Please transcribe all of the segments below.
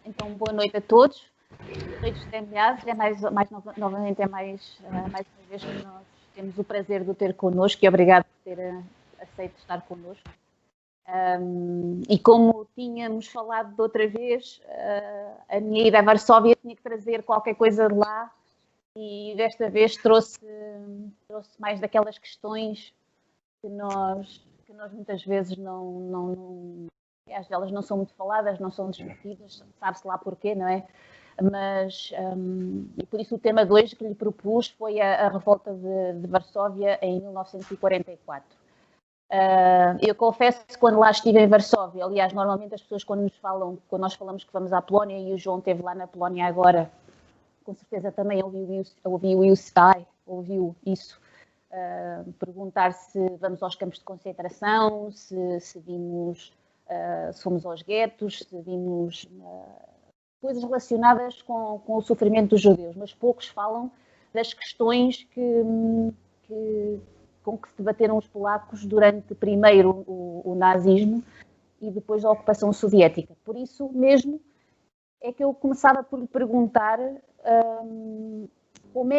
Então, boa noite a todos. Redes TMA, novamente é mais uma vez que nós temos o prazer de o ter connosco e obrigado por ter aceito estar connosco. E como tínhamos falado de outra vez, a minha ida a Varsóvia tinha que trazer qualquer coisa de lá e desta vez trouxe mais daquelas questões que nós muitas vezes aliás, elas não são muito faladas, não são discutidas, sabe-se lá porquê, não é? Mas, e por isso o tema de hoje que lhe propus foi a revolta de Varsóvia em 1944. Eu confesso que quando lá estive em Varsóvia, aliás, normalmente as pessoas quando nós falamos que vamos à Polónia, e o João esteve lá na Polónia agora, com certeza também ouviu isso, perguntar se vamos aos campos de concentração, se vimos, se fomos aos guetos, se vimos coisas relacionadas com o sofrimento dos judeus, mas poucos falam das questões com que se debateram os polacos durante primeiro o nazismo e depois a ocupação soviética. Por isso mesmo é que eu começava por lhe perguntar como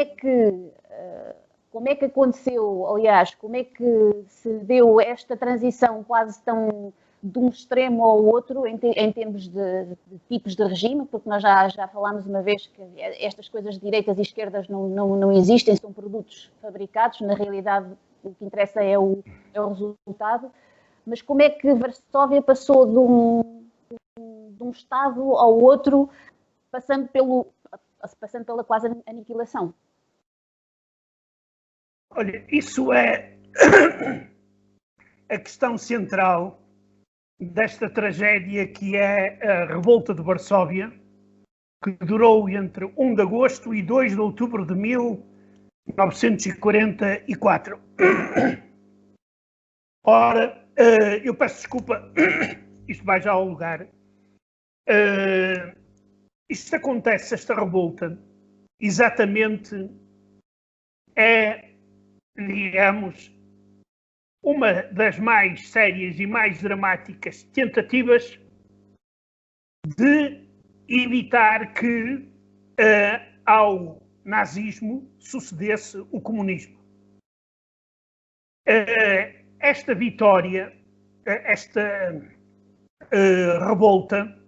é que aconteceu, aliás, como é que se deu esta transição quase tão de um extremo ao outro em termos de tipos de regime, porque nós já falámos uma vez que estas coisas de direitas e esquerdas não existem, são produtos fabricados, na realidade o que interessa é o resultado, mas como é que Varsóvia passou de um Estado ao outro, passando pela quase aniquilação? Olha, isso é a questão central desta tragédia que é a Revolta de Varsóvia, que durou entre 1 de agosto e 2 de outubro de 1944. Ora, eu peço desculpa, isto vai já ao lugar. Isto acontece, esta revolta, exatamente digamos, uma das mais sérias e mais dramáticas tentativas de evitar que ao nazismo sucedesse o comunismo. Esta vitória, esta revolta,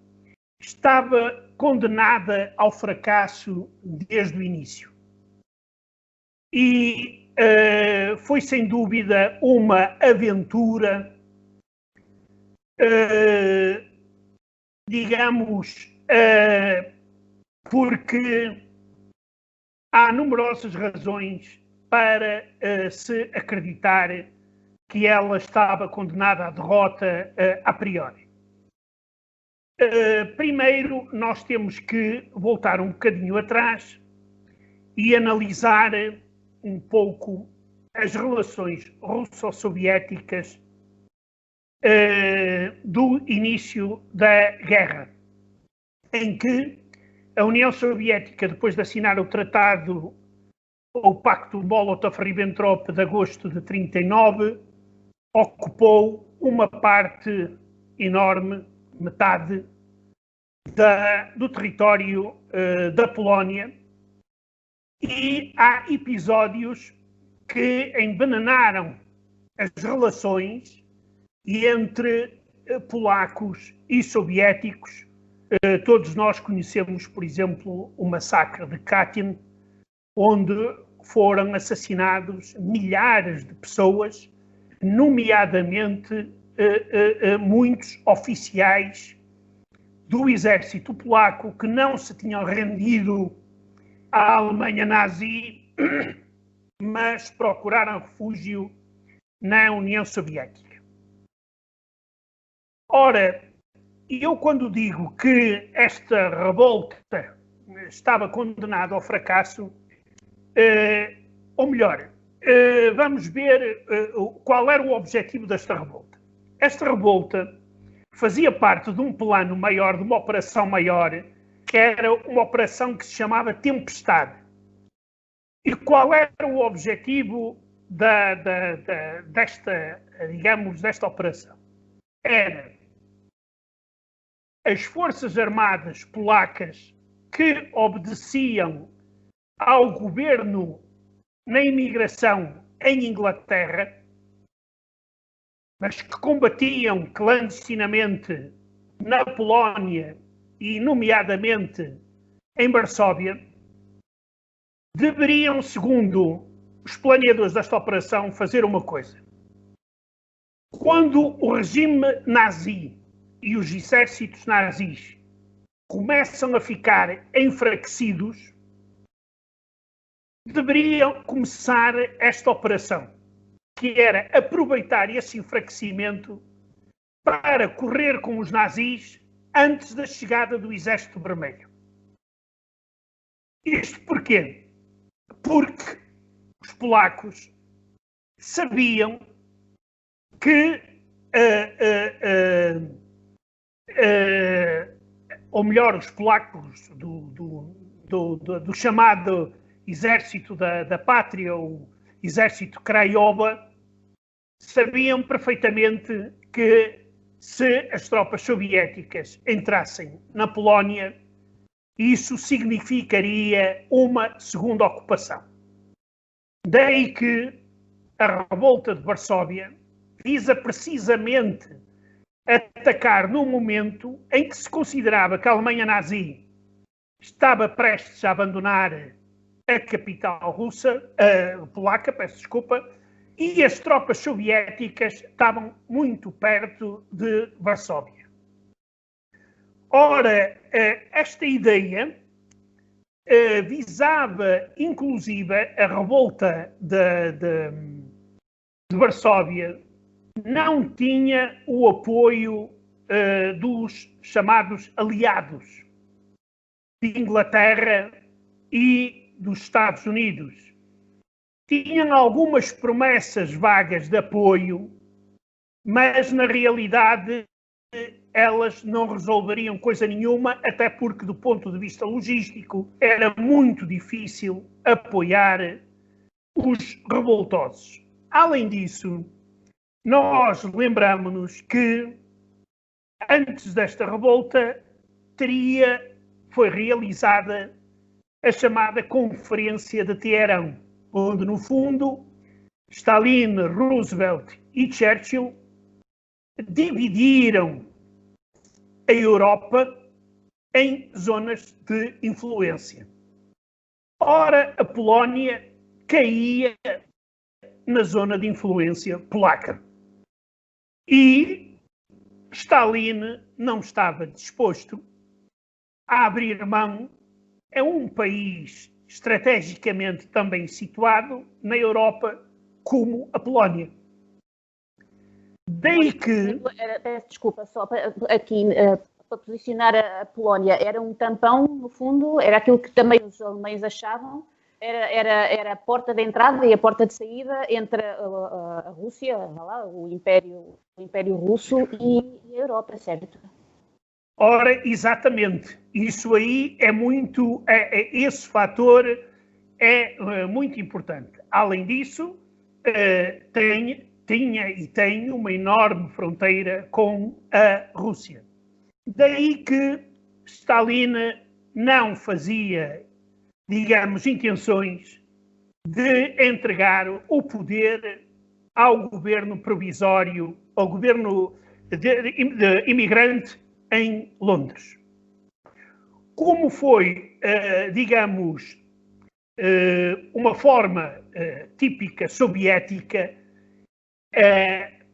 estava condenada ao fracasso desde o início. E foi sem dúvida uma aventura, digamos, porque há numerosas razões para se acreditar que ela estava condenada à derrota a priori. Primeiro, nós temos que voltar um bocadinho atrás e analisar um pouco as relações russo-soviéticas do início da guerra, em que a União Soviética, depois de assinar o tratado, o Pacto Molotov-Ribbentrop de agosto de 1939, ocupou uma parte enorme, metade, do território da Polónia, e há episódios que envenenaram as relações entre polacos e soviéticos. Todos nós conhecemos, por exemplo, o massacre de Katyn, onde foram assassinados milhares de pessoas, nomeadamente muitos oficiais do exército polaco que não se tinham rendido à Alemanha nazi, mas procuraram refúgio na União Soviética. Ora, eu quando digo que esta revolta estava condenada ao fracasso, ou melhor, vamos ver qual era o objetivo desta revolta. Esta revolta fazia parte de um plano maior, de uma operação maior, que era uma operação que se chamava Tempestade. E qual era o objetivo desta operação? Era as forças armadas polacas que obedeciam ao governo na imigração em Inglaterra, mas que combatiam clandestinamente na Polónia e, nomeadamente, em Varsóvia, deveriam, segundo os planeadores desta operação, fazer uma coisa. Quando o regime nazi e os exércitos nazis começam a ficar enfraquecidos, deveriam começar esta operação, que era aproveitar esse enfraquecimento para correr com os nazis antes da chegada do Exército Vermelho. Isto porquê? Porque os polacos sabiam que, ou melhor, os polacos do chamado Exército da Pátria, o Exército Krajowa, sabiam perfeitamente que se as tropas soviéticas entrassem na Polónia, isso significaria uma segunda ocupação. Daí que a revolta de Varsóvia visa precisamente atacar num momento em que se considerava que a Alemanha nazi estava prestes a abandonar a capital russa, polaca, peço desculpa, e as tropas soviéticas estavam muito perto de Varsóvia. Ora, esta ideia visava, inclusive, a revolta de Varsóvia não tinha o apoio dos chamados aliados de Inglaterra e dos Estados Unidos. Tinham algumas promessas vagas de apoio, mas na realidade elas não resolveriam coisa nenhuma, até porque do ponto de vista logístico era muito difícil apoiar os revoltosos. Além disso, nós lembramos-nos que antes desta revolta foi realizada a chamada Conferência de Teherão, onde, no fundo, Stalin, Roosevelt e Churchill dividiram a Europa em zonas de influência. Ora, a Polónia caía na zona de influência polaca. E Stalin não estava disposto a abrir mão a um país estrategicamente também situado na Europa como a Polónia. Daí que... Peço desculpa, só aqui, para posicionar a Polónia, era um tampão, no fundo, era aquilo que também os alemães achavam, era a porta de entrada e a porta de saída entre a Rússia, o Império Russo e a Europa, certo? Ora, exatamente. Isso aí é muito... esse fator é muito importante. Além disso, tinha e tem uma enorme fronteira com a Rússia. Daí que Stalin não fazia, digamos, intenções de entregar o poder ao governo provisório, ao governo de imigrante em Londres. Como foi, digamos, uma forma típica soviética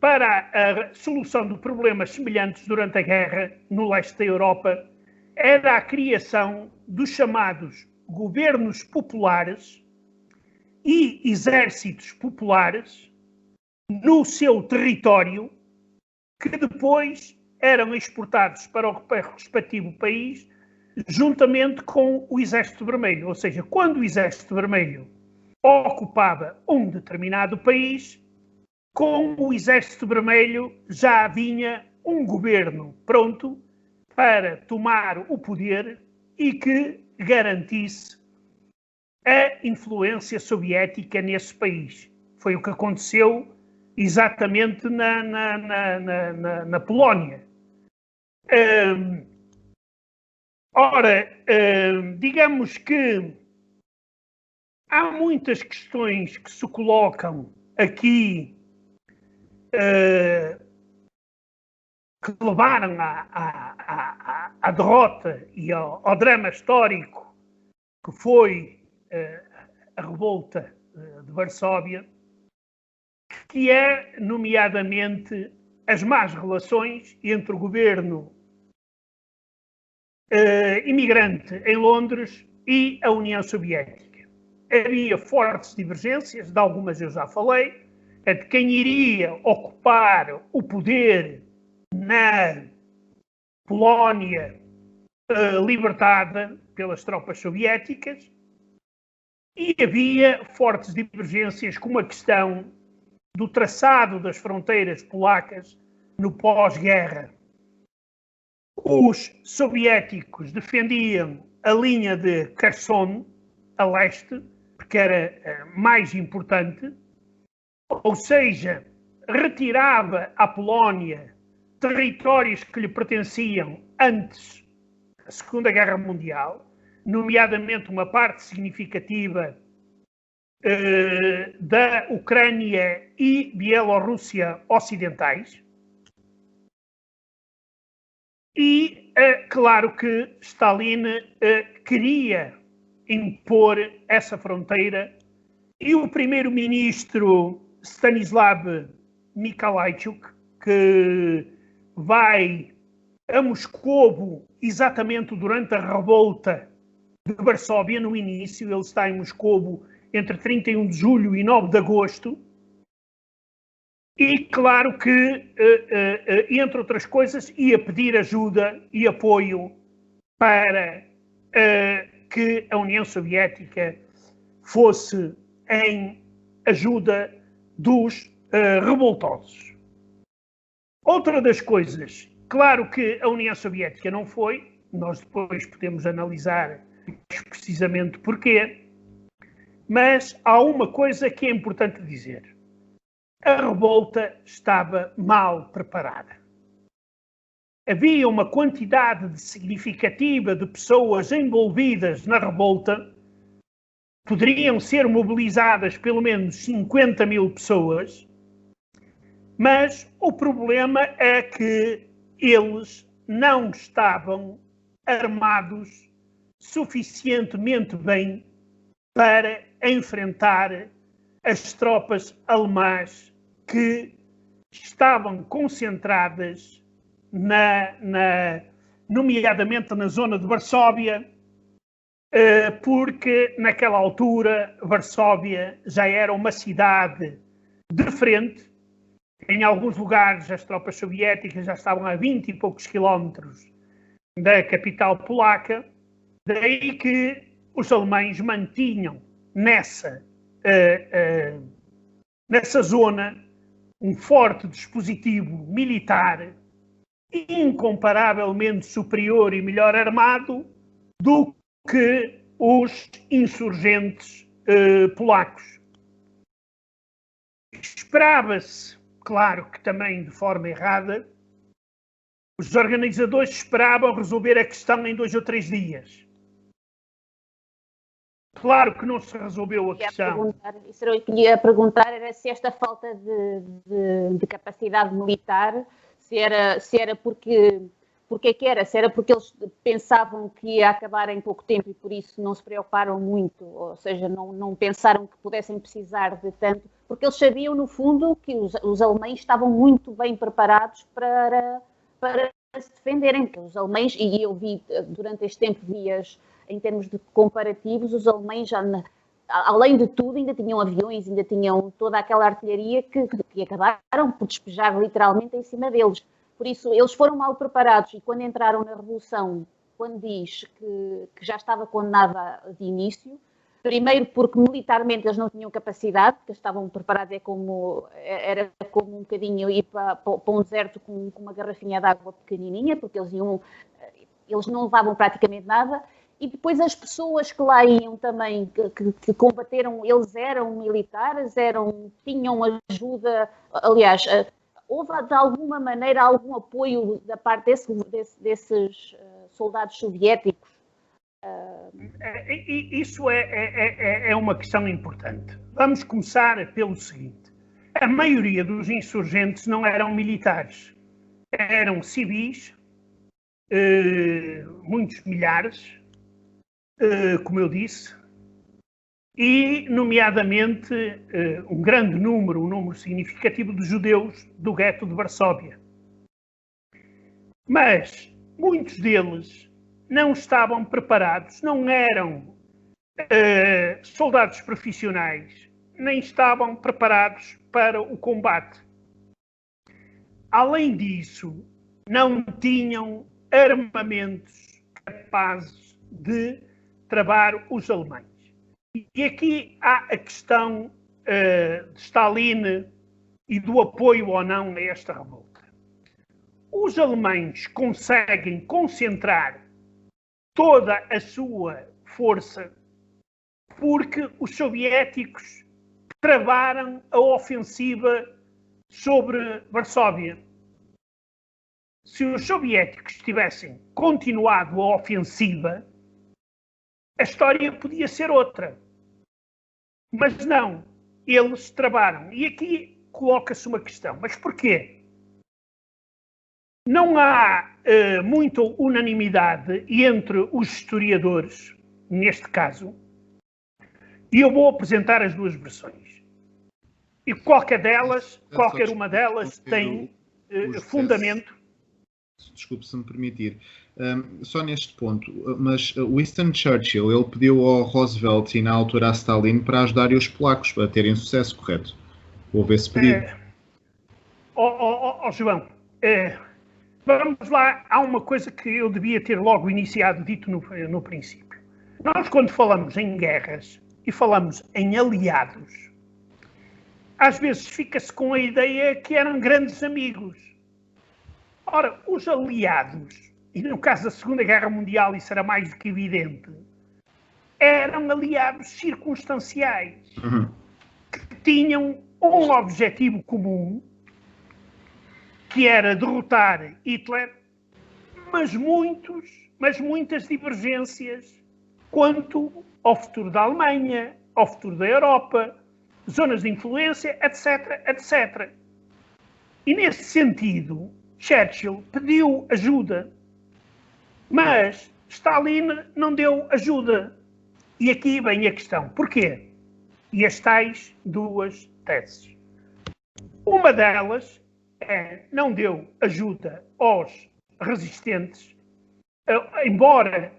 para a solução de problemas semelhantes durante a guerra no leste da Europa, era a criação dos chamados governos populares e exércitos populares no seu território, que depois eram exportados para o respectivo país juntamente com o Exército Vermelho. Ou seja, quando o Exército Vermelho ocupava um determinado país, com o Exército Vermelho já vinha um governo pronto para tomar o poder e que garantisse a influência soviética nesse país. Foi o que aconteceu exatamente na Polónia. Ora, digamos que há muitas questões que se colocam aqui que levaram à derrota e ao drama histórico que foi a revolta de Varsóvia, que é, nomeadamente, as más relações entre o governo imigrante em Londres e a União Soviética. Havia fortes divergências, de algumas eu já falei, de quem iria ocupar o poder na Polónia libertada pelas tropas soviéticas, e havia fortes divergências com a questão do traçado das fronteiras polacas no pós-guerra. Os soviéticos defendiam a linha de Kherson, a leste, porque era mais importante, ou seja, retirava à Polónia territórios que lhe pertenciam antes da Segunda Guerra Mundial, nomeadamente uma parte significativa da Ucrânia e Bielorrússia ocidentais. E claro que Stalin queria impor essa fronteira, e o primeiro-ministro Stanislav Mikhailychuk, que vai a Moscovo exatamente durante a revolta de Varsóvia, no início, ele está em Moscovo entre 31 de julho e 9 de agosto, e claro que, entre outras coisas, ia pedir ajuda e apoio para que a União Soviética fosse em ajuda dos revoltosos. Outra das coisas, claro que a União Soviética não foi, nós depois podemos analisar mais precisamente porquê, mas há uma coisa que é importante dizer. A revolta estava mal preparada. Havia uma quantidade significativa de pessoas envolvidas na revolta, poderiam ser mobilizadas pelo menos 50 mil pessoas, mas o problema é que eles não estavam armados suficientemente bem para enfrentar as tropas alemãs que estavam concentradas nomeadamente na zona de Varsóvia, porque naquela altura Varsóvia já era uma cidade de frente. Em alguns lugares as tropas soviéticas já estavam a 20 e poucos quilómetros da capital polaca, daí que os alemães mantinham nessa zona um forte dispositivo militar incomparavelmente superior e melhor armado do que os insurgentes polacos. Esperava-se, claro que também de forma errada, os organizadores esperavam resolver a questão em 2 ou 3 dias. Claro que não se resolveu a questão. Isso eu queria perguntar, era se esta falta de capacidade militar, se era porque é que era? Se era porque eles pensavam que ia acabar em pouco tempo e por isso não se preocuparam muito, ou seja, não pensaram que pudessem precisar de tanto, porque eles sabiam no fundo que os alemães estavam muito bem preparados para se defenderem. Os alemães, e eu vi durante este tempo, em termos de comparativos, os alemães já, além de tudo, ainda tinham aviões, ainda tinham toda aquela artilharia que acabaram por despejar literalmente em cima deles. Por isso, eles foram mal preparados, e quando entraram na Revolução, quando diz que já estava condenada de início, primeiro porque militarmente eles não tinham capacidade, porque estavam preparados, era como um bocadinho ir para um deserto com uma garrafinha de água pequenininha, porque eles não levavam praticamente nada. E depois as pessoas que lá iam também, que combateram, eles eram militares, tinham ajuda, aliás, houve de alguma maneira algum apoio da parte desses soldados soviéticos? Isso é uma questão importante. Vamos começar pelo seguinte. A maioria dos insurgentes não eram militares. Eram civis, muitos milhares, como eu disse, e, nomeadamente, um grande número, um número significativo de judeus do gueto de Varsóvia. Mas muitos deles não estavam preparados, não eram soldados profissionais, nem estavam preparados para o combate. Além disso, não tinham armamentos capazes de travar os alemães. E aqui há a questão de Stalin e do apoio ou não a esta revolta. Os alemães conseguem concentrar toda a sua força porque os soviéticos travaram a ofensiva sobre Varsóvia. Se os soviéticos tivessem continuado a ofensiva, a história podia ser outra. Mas não, eles travaram. E aqui coloca-se uma questão. Mas porquê? Não há muita unanimidade entre os historiadores, neste caso, e eu vou apresentar as duas versões. E qualquer uma delas tem fundamento. Desculpe se me permitir. Só neste ponto, mas Winston Churchill, ele pediu ao Roosevelt e na altura a Stalin para ajudarem os polacos a terem sucesso, correto? Houve esse pedido. João, vamos lá, há uma coisa que eu devia ter logo iniciado, dito no princípio. Nós, quando falamos em guerras e falamos em aliados, às vezes fica-se com a ideia que eram grandes amigos. Ora, os aliados, e no caso da Segunda Guerra Mundial isso era mais do que evidente, eram aliados circunstanciais, que tinham um objetivo comum, que era derrotar Hitler, mas muitas divergências quanto ao futuro da Alemanha, ao futuro da Europa, zonas de influência, etc, etc. E nesse sentido, Churchill pediu ajuda, mas Stalin não deu ajuda. E aqui vem a questão. Porquê? E as tais duas teses. Uma delas não deu ajuda aos resistentes, embora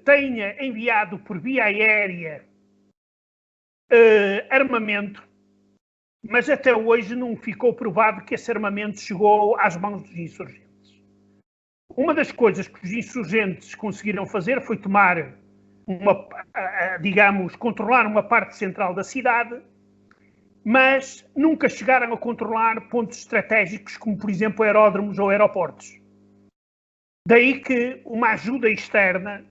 tenha enviado por via aérea armamento, mas até hoje não ficou provado que esse armamento chegou às mãos dos insurgentes. Uma das coisas que os insurgentes conseguiram fazer foi controlar uma parte central da cidade, mas nunca chegaram a controlar pontos estratégicos como, por exemplo, aeródromos ou aeroportos. Daí que uma ajuda externa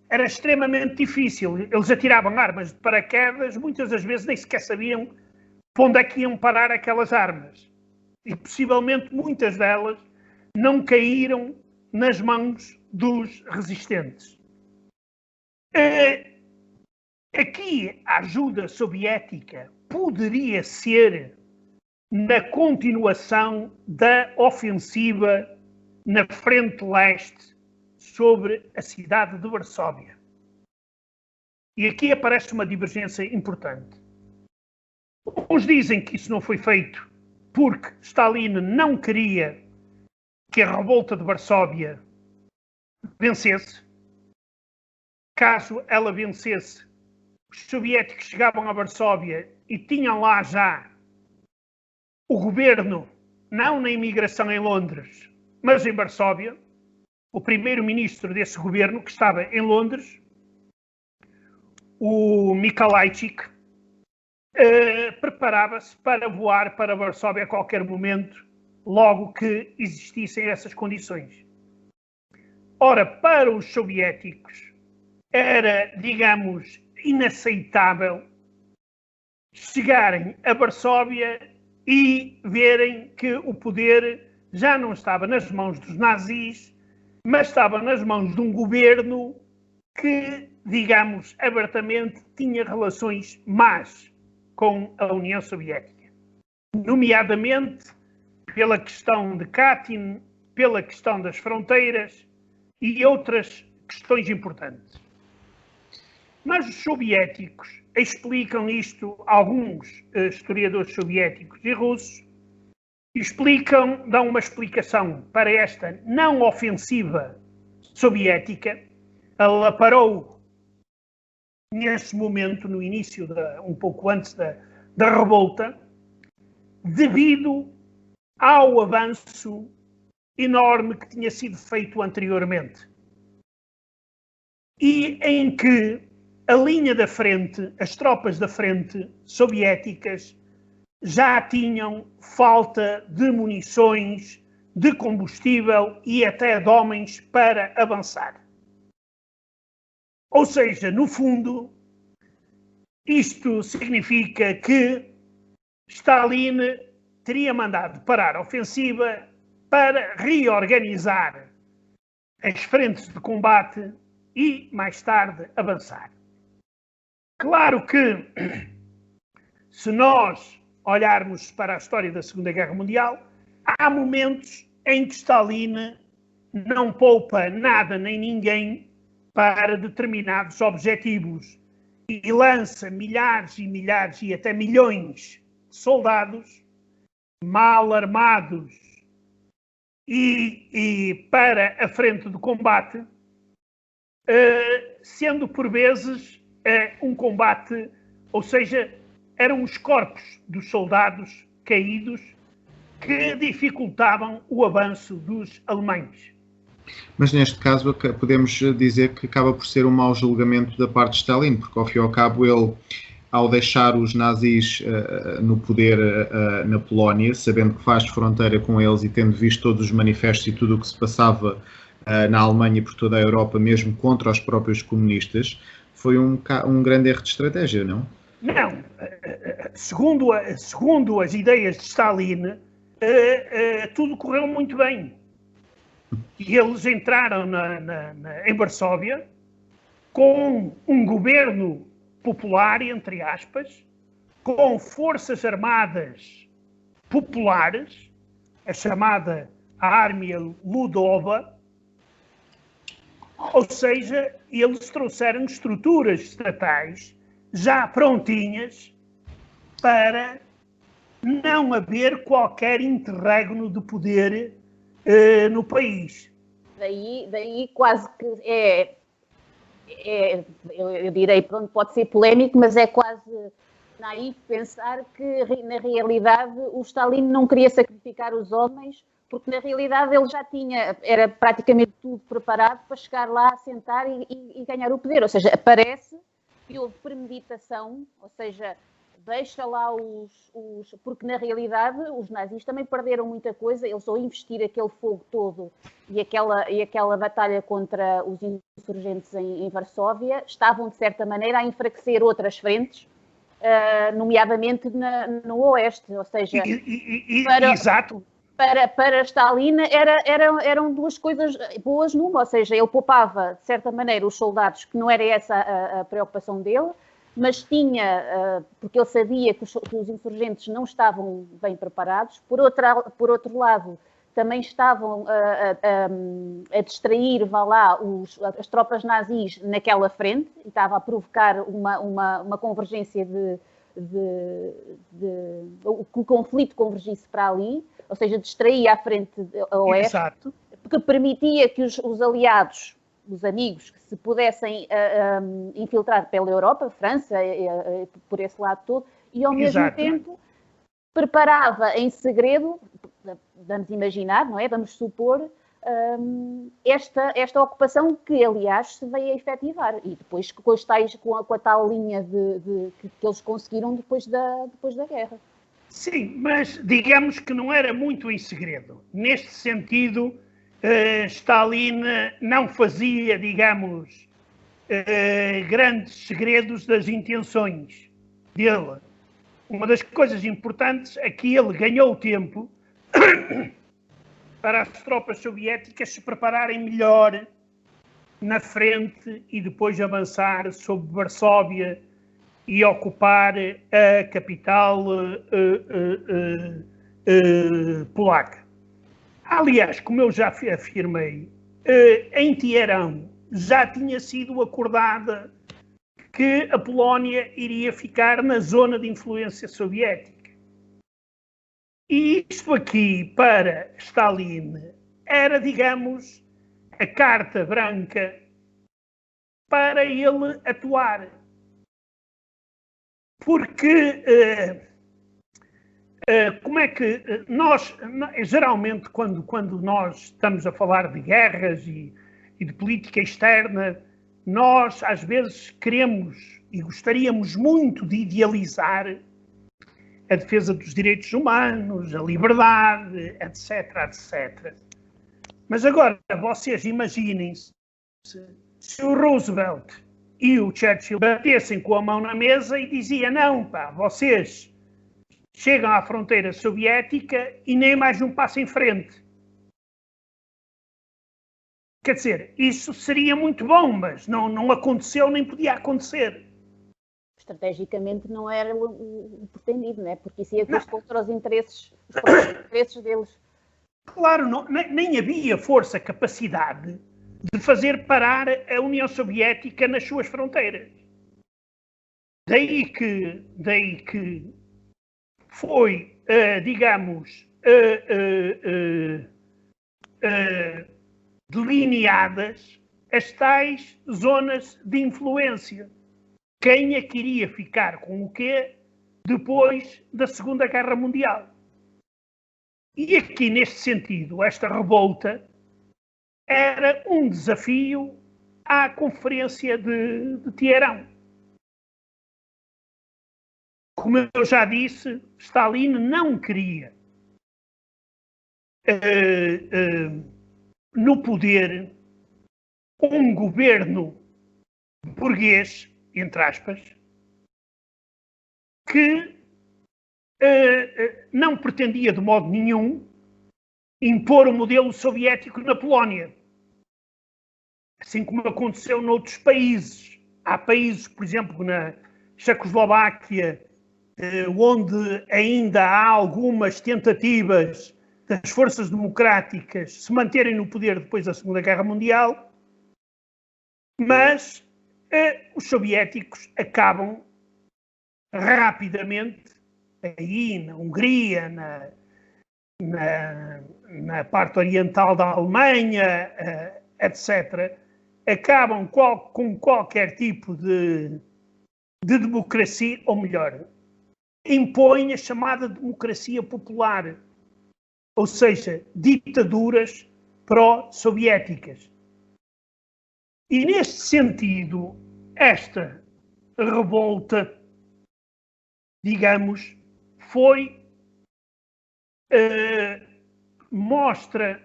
era extremamente difícil. Eles atiravam armas de paraquedas, muitas das vezes nem sequer sabiam para onde é que iam parar aquelas armas. E possivelmente muitas delas não caíram nas mãos dos resistentes. Aqui a ajuda soviética poderia ser na continuação da ofensiva na frente leste sobre a cidade de Varsóvia. E aqui aparece uma divergência importante. Uns dizem que isso não foi feito porque Stalin não queria que a revolta de Varsóvia vencesse. Caso ela vencesse, os soviéticos chegavam a Varsóvia e tinham lá já o governo, não na imigração em Londres, mas em Varsóvia, o primeiro-ministro desse governo, que estava em Londres, o Mikolajczyk, preparava-se para voar para Varsóvia a qualquer momento, logo que existissem essas condições. Ora, para os soviéticos, era, digamos, inaceitável chegarem a Varsóvia e verem que o poder já não estava nas mãos dos nazis, mas estava nas mãos de um governo que, digamos abertamente, tinha relações más com a União Soviética, nomeadamente pela questão de Katyn, pela questão das fronteiras e outras questões importantes. Mas os soviéticos explicam isto, alguns historiadores soviéticos e russos, dão uma explicação para esta não ofensiva soviética. Ela parou nesse momento, no início, um pouco antes da revolta, devido ao avanço enorme que tinha sido feito anteriormente. E em que a linha da frente, as tropas da frente soviéticas, já tinham falta de munições, de combustível e até de homens para avançar. Ou seja, no fundo, isto significa que Stalin teria mandado parar a ofensiva para reorganizar as frentes de combate e, mais tarde, avançar. Claro que, se nós olharmos para a história da Segunda Guerra Mundial, há momentos em que Stalin não poupa nada nem ninguém para determinados objetivos e lança milhares e milhares e até milhões de soldados mal armados e para a frente do combate, sendo por vezes um combate, ou seja, eram os corpos dos soldados caídos que dificultavam o avanço dos alemães. Mas neste caso podemos dizer que acaba por ser um mau julgamento da parte de Stalin, porque ao fim e ao cabo ele, ao deixar os nazis no poder na Polónia, sabendo que faz fronteira com eles e tendo visto todos os manifestos e tudo o que se passava na Alemanha e por toda a Europa, mesmo contra os próprios comunistas, foi um grande erro de estratégia, não? Não. Segundo as ideias de Stalin, tudo correu muito bem. E eles entraram em Varsóvia com um governo popular, entre aspas, com forças armadas populares, a chamada Armia Ludova, ou seja, eles trouxeram estruturas estatais já prontinhas para não haver qualquer interregno de poder no país. Daí quase que eu direi, pronto, pode ser polémico, mas é quase naif pensar que na realidade o Stalin não queria sacrificar os homens, porque na realidade ele já era praticamente tudo preparado para chegar lá, sentar e ganhar o poder. Ou seja, parece que houve premeditação, ou seja, deixa lá porque na realidade os nazis também perderam muita coisa, eles ao investir aquele fogo todo e aquela batalha contra os insurgentes em Varsóvia, estavam de certa maneira a enfraquecer outras frentes, nomeadamente no Oeste, ou seja... Exato. Para Stalin eram duas coisas boas numa, ou seja, ele poupava de certa maneira os soldados, que não era essa a preocupação dele, mas tinha, porque ele sabia que os insurgentes não estavam bem preparados. Por outro lado, também estavam a distrair, as tropas nazis naquela frente, e estava a provocar uma convergência que o conflito convergisse para ali, ou seja, distraía a frente a oeste, exato, porque permitia que os aliados, os amigos, que se pudessem infiltrar pela Europa, França, por esse lado todo, e ao mesmo tempo preparava em segredo, vamos imaginar, não é? Vamos supor, esta ocupação que, aliás, se veio a efetivar. E depois com a tal linha que eles conseguiram depois da guerra. Sim, mas digamos que não era muito em segredo. Neste sentido, Stalin não fazia, digamos, grandes segredos das intenções dele. Uma das coisas importantes é que ele ganhou tempo para as tropas soviéticas se prepararem melhor na frente e depois avançar sobre Varsóvia e ocupar a capital polaca. Aliás, como eu já afirmei, em Teherão já tinha sido acordada que a Polónia iria ficar na zona de influência soviética. E isto aqui, para Stalin, era, digamos, a carta branca para ele atuar. Porque, como é que nós, geralmente, quando nós estamos a falar de guerras e de política externa, nós, às vezes, queremos e gostaríamos muito de idealizar a defesa dos direitos humanos, a liberdade, etc, etc. Mas agora, vocês imaginem-se se o Roosevelt e o Churchill batessem com a mão na mesa e diziam: não, pá, vocês chegam à fronteira soviética e nem mais um passo em frente. Quer dizer, isso seria muito bom, mas não aconteceu nem podia acontecer. Estrategicamente não era o pretendido, não é? Porque isso ia contra os interesses deles. Claro, nem havia força, capacidade de fazer parar a União Soviética nas suas fronteiras. Daí que foi, digamos, delineadas as tais zonas de influência. Quem é que iria ficar com o quê depois da Segunda Guerra Mundial? E aqui, neste sentido, esta revolta era um desafio à Conferência de Teherão. Como eu já disse, Stalin não queria no poder um governo burguês, entre aspas, que não pretendia de modo nenhum impor o modelo soviético na Polónia. Assim como aconteceu noutros países. Há países, por exemplo, na Checoslováquia, onde ainda há algumas tentativas das forças democráticas se manterem no poder depois da Segunda Guerra Mundial, mas os soviéticos acabam rapidamente, aí na Hungria, na parte oriental da Alemanha, etc., acabam com qualquer tipo de democracia, ou melhor, impõem a chamada democracia popular, ou seja, ditaduras pró-soviéticas. E neste sentido, esta revolta, digamos, mostra,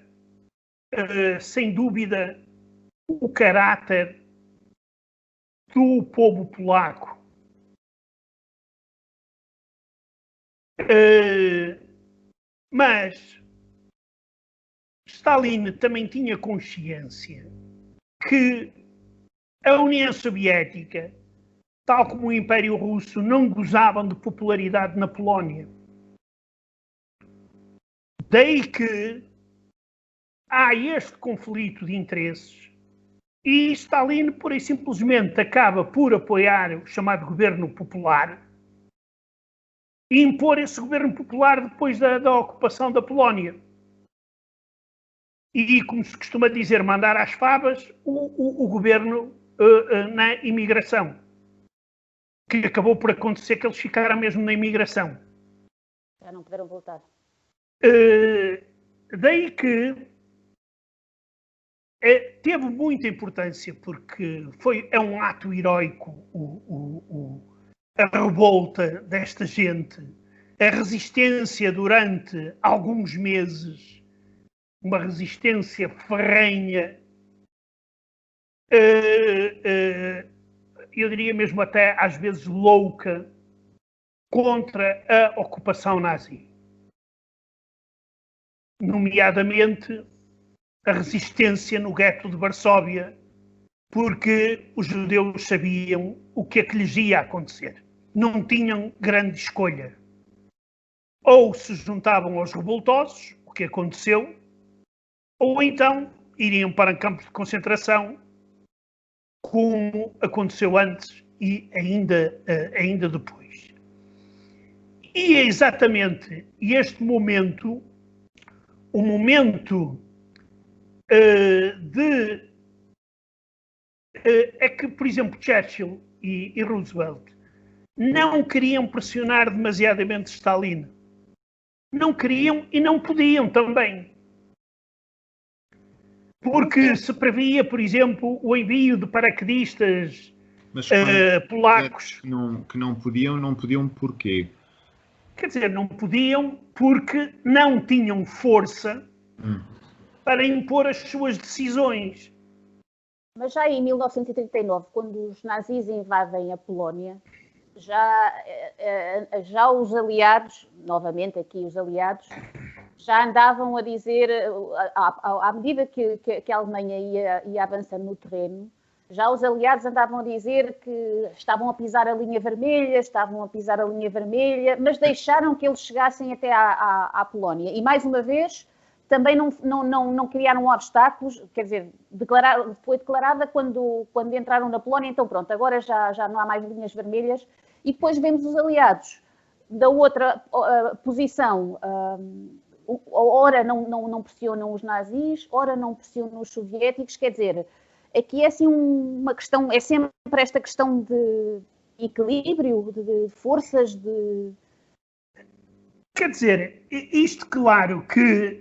sem dúvida, o caráter do povo polaco. Mas Stalin também tinha consciência que a União Soviética, tal como o Império Russo, não gozavam de popularidade na Polónia. Daí que há este conflito de interesses e Stalin, pura e simplesmente, acaba por apoiar o chamado governo popular e impor esse governo popular depois da ocupação da Polónia. E, como se costuma dizer, mandar às favas o governo na imigração. Que acabou por acontecer que eles ficaram mesmo na imigração. Já não puderam voltar. Daí que teve muita importância, porque é um ato heroico a revolta desta gente, a resistência durante alguns meses, uma resistência ferrenha, eu diria mesmo até às vezes louca, contra a ocupação nazi. nomeadamente a resistência no gueto de Varsóvia, porque os judeus sabiam o que é que lhes ia acontecer. Não tinham grande escolha. Ou se juntavam aos revoltosos, o que aconteceu, ou então iriam para campos de concentração, como aconteceu antes e ainda depois. E é exatamente este momento, o momento é que, por exemplo, Churchill e Roosevelt não queriam pressionar demasiadamente Stalin. Não queriam e não podiam também. Porque se previa, por exemplo, o envio de paraquedistas polacos. Que não podiam porquê? Quer dizer, não podiam porque não tinham força para impor as suas decisões. Mas já em 1939, quando os nazis invadem a Polónia, já os aliados, novamente aqui os aliados, já andavam a dizer, à medida que a Alemanha ia avançando no terreno, já os aliados andavam a dizer que estavam a pisar a linha vermelha, mas deixaram que eles chegassem até à Polónia. E, mais uma vez, também não criaram obstáculos, quer dizer, foi declarada quando entraram na Polónia, então pronto, agora já não há mais linhas vermelhas. E depois vemos os aliados da outra posição, ora não pressionam os nazis, ora não pressionam os soviéticos, quer dizer, aqui é assim uma questão, é sempre esta questão de equilíbrio, de forças, de... Quer dizer, isto claro que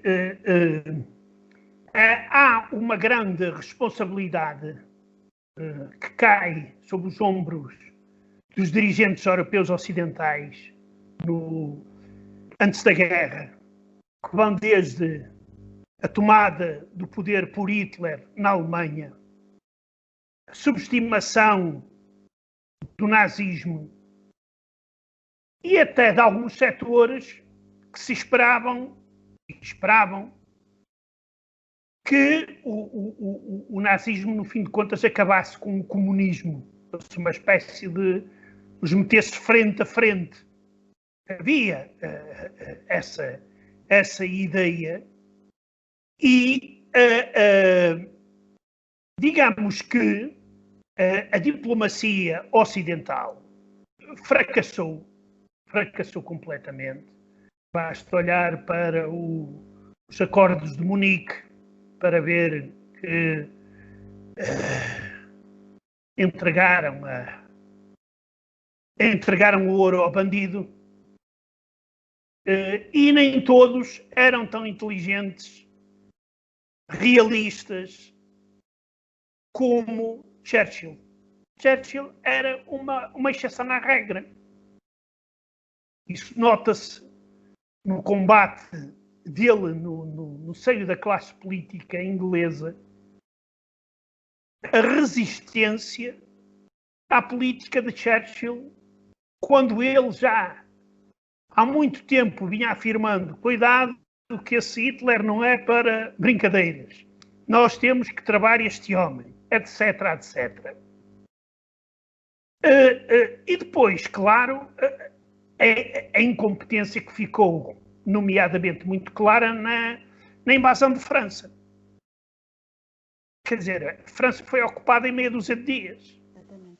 há uma grande responsabilidade que cai sobre os ombros dos dirigentes europeus ocidentais antes da guerra, que vão desde a tomada do poder por Hitler na Alemanha, a subestimação do nazismo e até de alguns setores que se esperavam que o nazismo, no fim de contas, acabasse com o comunismo, fosse uma espécie de os metesse frente a frente. Havia essa ideia e digamos que a diplomacia ocidental fracassou completamente. Basta olhar para os acordos de Munique para ver que entregaram o ouro ao bandido e nem todos eram tão inteligentes, realistas como Churchill. Churchill era uma exceção à regra. Isso nota-se no combate dele no seio da classe política inglesa, a resistência à política de Churchill, quando ele já há muito tempo vinha afirmando: cuidado, que esse Hitler não é para brincadeiras. Nós temos que travar este homem, etc, etc. E depois, claro, a incompetência que ficou nomeadamente muito clara na invasão de França. Quer dizer, a França foi ocupada em meia dúzia de dias. Exatamente.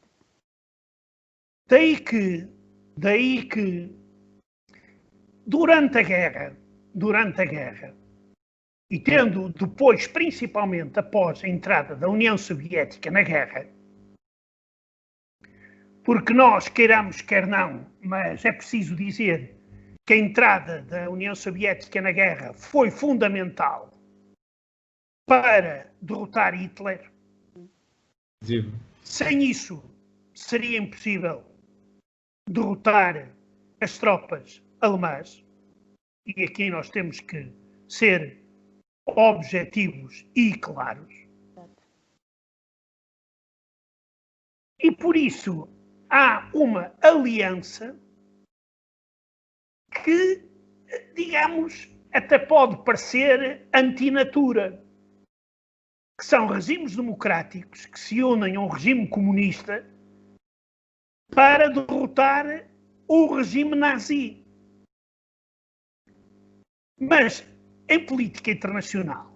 Daí que durante a guerra, e tendo depois, principalmente após a entrada da União Soviética na guerra, porque nós, queiramos, quer não, mas é preciso dizer que a entrada da União Soviética na guerra foi fundamental para derrotar Hitler. Sim. Sem isso, seria impossível derrotar as tropas alemãs. E aqui nós temos que ser objetivos e claros. E por isso há uma aliança que, digamos, até pode parecer antinatura, que são regimes democráticos que se unem a um regime comunista para derrotar o regime nazi. Mas, em política internacional,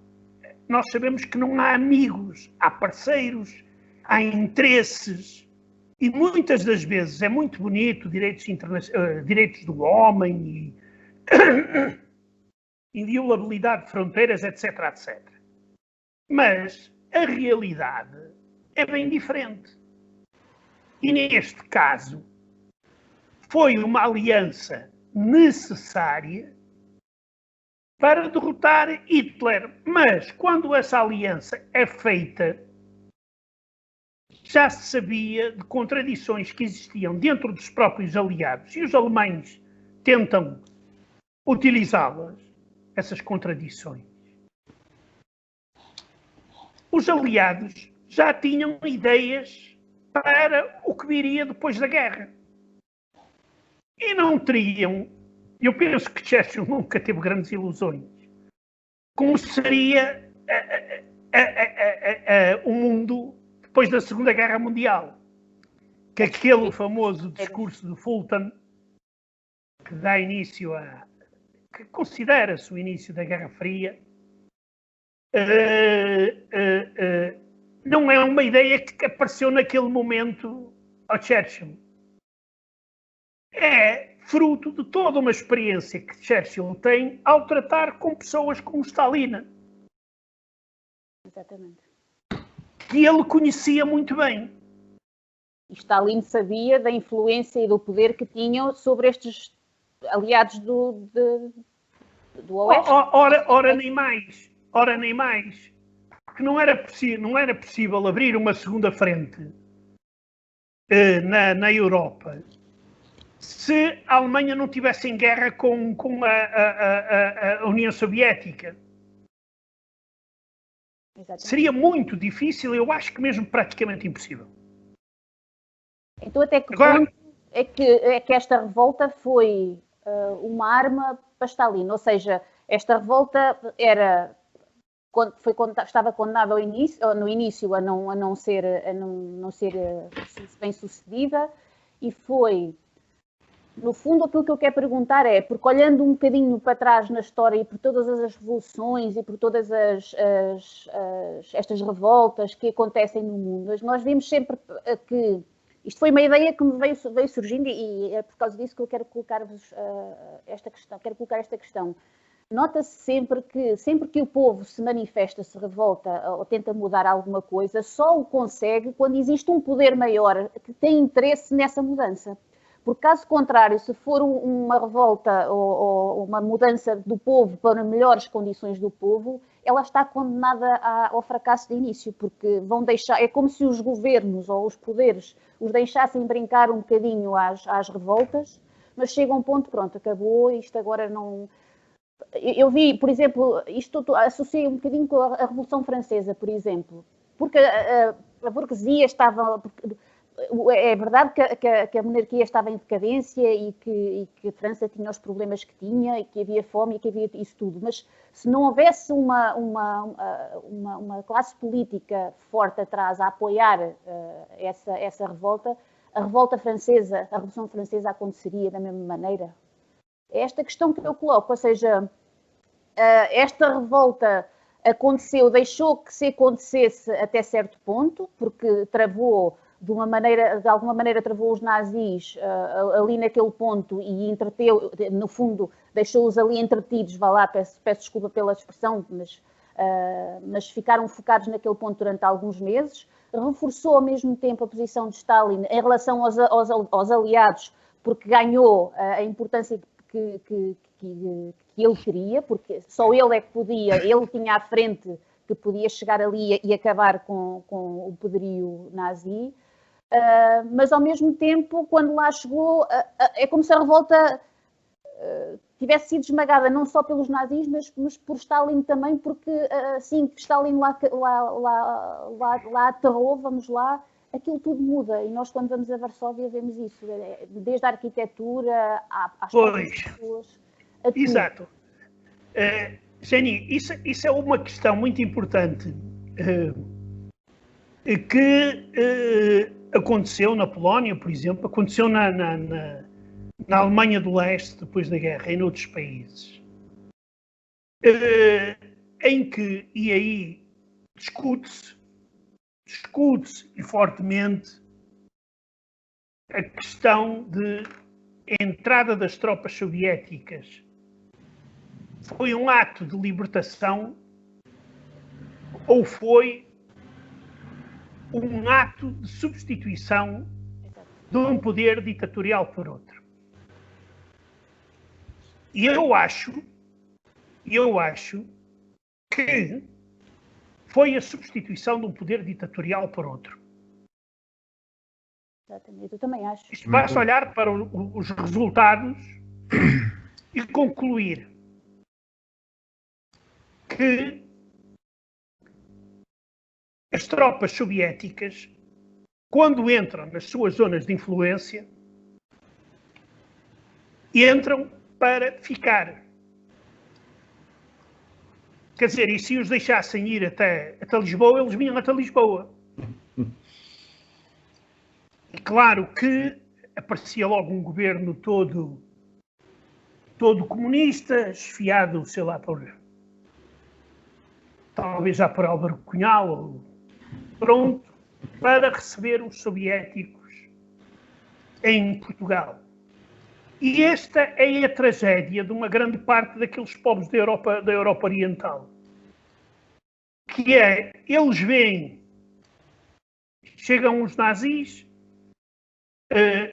nós sabemos que não há amigos, há parceiros, há interesses, e muitas das vezes é muito bonito direitos do homem e inviolabilidade de fronteiras, etc, etc. Mas a realidade é bem diferente. E neste caso, foi uma aliança necessária para derrotar Hitler. Mas quando essa aliança é feita, já se sabia de contradições que existiam dentro dos próprios aliados. E os alemães tentam utilizá-las, essas contradições. Os aliados já tinham ideias para o que viria depois da guerra. E não teriam, eu penso que Churchill nunca teve grandes ilusões, como seria o mundo depois da Segunda Guerra Mundial. Que aquele famoso discurso de Fulton, que dá início que considera-se o início da Guerra Fria, não é uma ideia que apareceu naquele momento ao Churchill. É fruto de toda uma experiência que Churchill tem ao tratar com pessoas como Stalin. Exatamente. Que ele conhecia muito bem. E Stalin sabia da influência e do poder que tinham sobre estes aliados do Oeste. Ora nem mais. Ora nem mais. Porque não era possível abrir uma segunda frente na Europa se a Alemanha não tivesse em guerra com a União Soviética. Exatamente. Seria muito difícil, eu acho que mesmo praticamente impossível. Então até que ponto é que esta revolta foi uma arma para Stalin? Ou seja, esta revolta estava condenada no início a não ser bem sucedida, e foi, no fundo, aquilo que eu quero perguntar é, porque olhando um bocadinho para trás na história e por todas as revoluções e por todas estas revoltas que acontecem no mundo, nós vemos sempre que isto foi uma ideia que me veio surgindo, e é por causa disso que eu quero colocar-vos esta questão. Nota-se sempre que o povo se manifesta, se revolta ou tenta mudar alguma coisa, só o consegue quando existe um poder maior que tem interesse nessa mudança. Porque, caso contrário, se for uma revolta ou uma mudança do povo para melhores condições do povo, ela está condenada ao fracasso de início, porque vão deixar, é como se os governos ou os poderes os deixassem brincar um bocadinho às revoltas, mas chega um ponto, pronto, acabou, isto agora não... Eu vi, por exemplo, isto associei um bocadinho com a Revolução Francesa, por exemplo, porque a burguesia estava... É verdade que a monarquia estava em decadência e que a França tinha os problemas que tinha e que havia fome e que havia isso tudo, mas se não houvesse uma classe política forte atrás a apoiar essa revolta, a Revolução Francesa aconteceria da mesma maneira? É esta questão que eu coloco, ou seja, esta revolta deixou que se acontecesse até certo ponto, porque travou... de alguma maneira travou os nazis ali naquele ponto e entreteu, no fundo, deixou-os ali entretidos, peço desculpa pela expressão, mas ficaram focados naquele ponto durante alguns meses, reforçou ao mesmo tempo a posição de Stalin em relação aos aliados, porque ganhou a importância que ele queria, porque só ele é que podia, ele tinha à frente que podia chegar ali e acabar com o poderio nazi. Mas ao mesmo tempo, quando lá chegou, é como se a revolta tivesse sido esmagada não só pelos nazis, mas por Stalin também, porque assim que Stalin lá aterrou, vamos lá, aquilo tudo muda. E nós, quando vamos a Varsóvia, vemos isso, desde a arquitetura às pessoas. Exato. Jenny, isso é uma questão muito importante que aconteceu na Polónia, por exemplo, aconteceu na Alemanha do Leste, depois da guerra, e noutros países, em que, e aí discute-se e fortemente a questão de entrada das tropas soviéticas. Foi um ato de libertação ou foi um ato de substituição de um poder ditatorial por outro? E eu acho que foi a substituição de um poder ditatorial por outro. Exatamente, eu também acho. Isto basta olhar para os resultados e concluir que as tropas soviéticas, quando entram nas suas zonas de influência, entram para ficar. Quer dizer, e se os deixassem ir até Lisboa, eles vinham até Lisboa. E claro que aparecia logo um governo todo comunista, esfiado, sei lá, talvez já por Álvaro Cunhal, ou pronto, para receber os soviéticos em Portugal. E esta é a tragédia de uma grande parte daqueles povos da Europa Oriental. Que é, eles veem, chegam os nazis,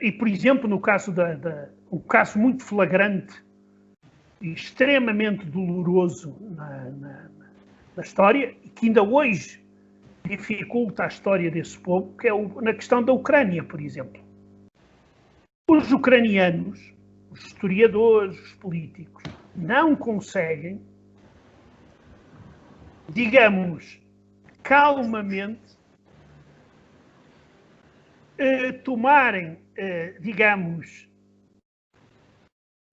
e por exemplo, no caso um caso muito flagrante e extremamente doloroso na história, e que ainda hoje dificulta a história desse povo, que é na questão da Ucrânia, por exemplo. Os ucranianos, os historiadores, os políticos, não conseguem, digamos, calmamente, tomarem, digamos,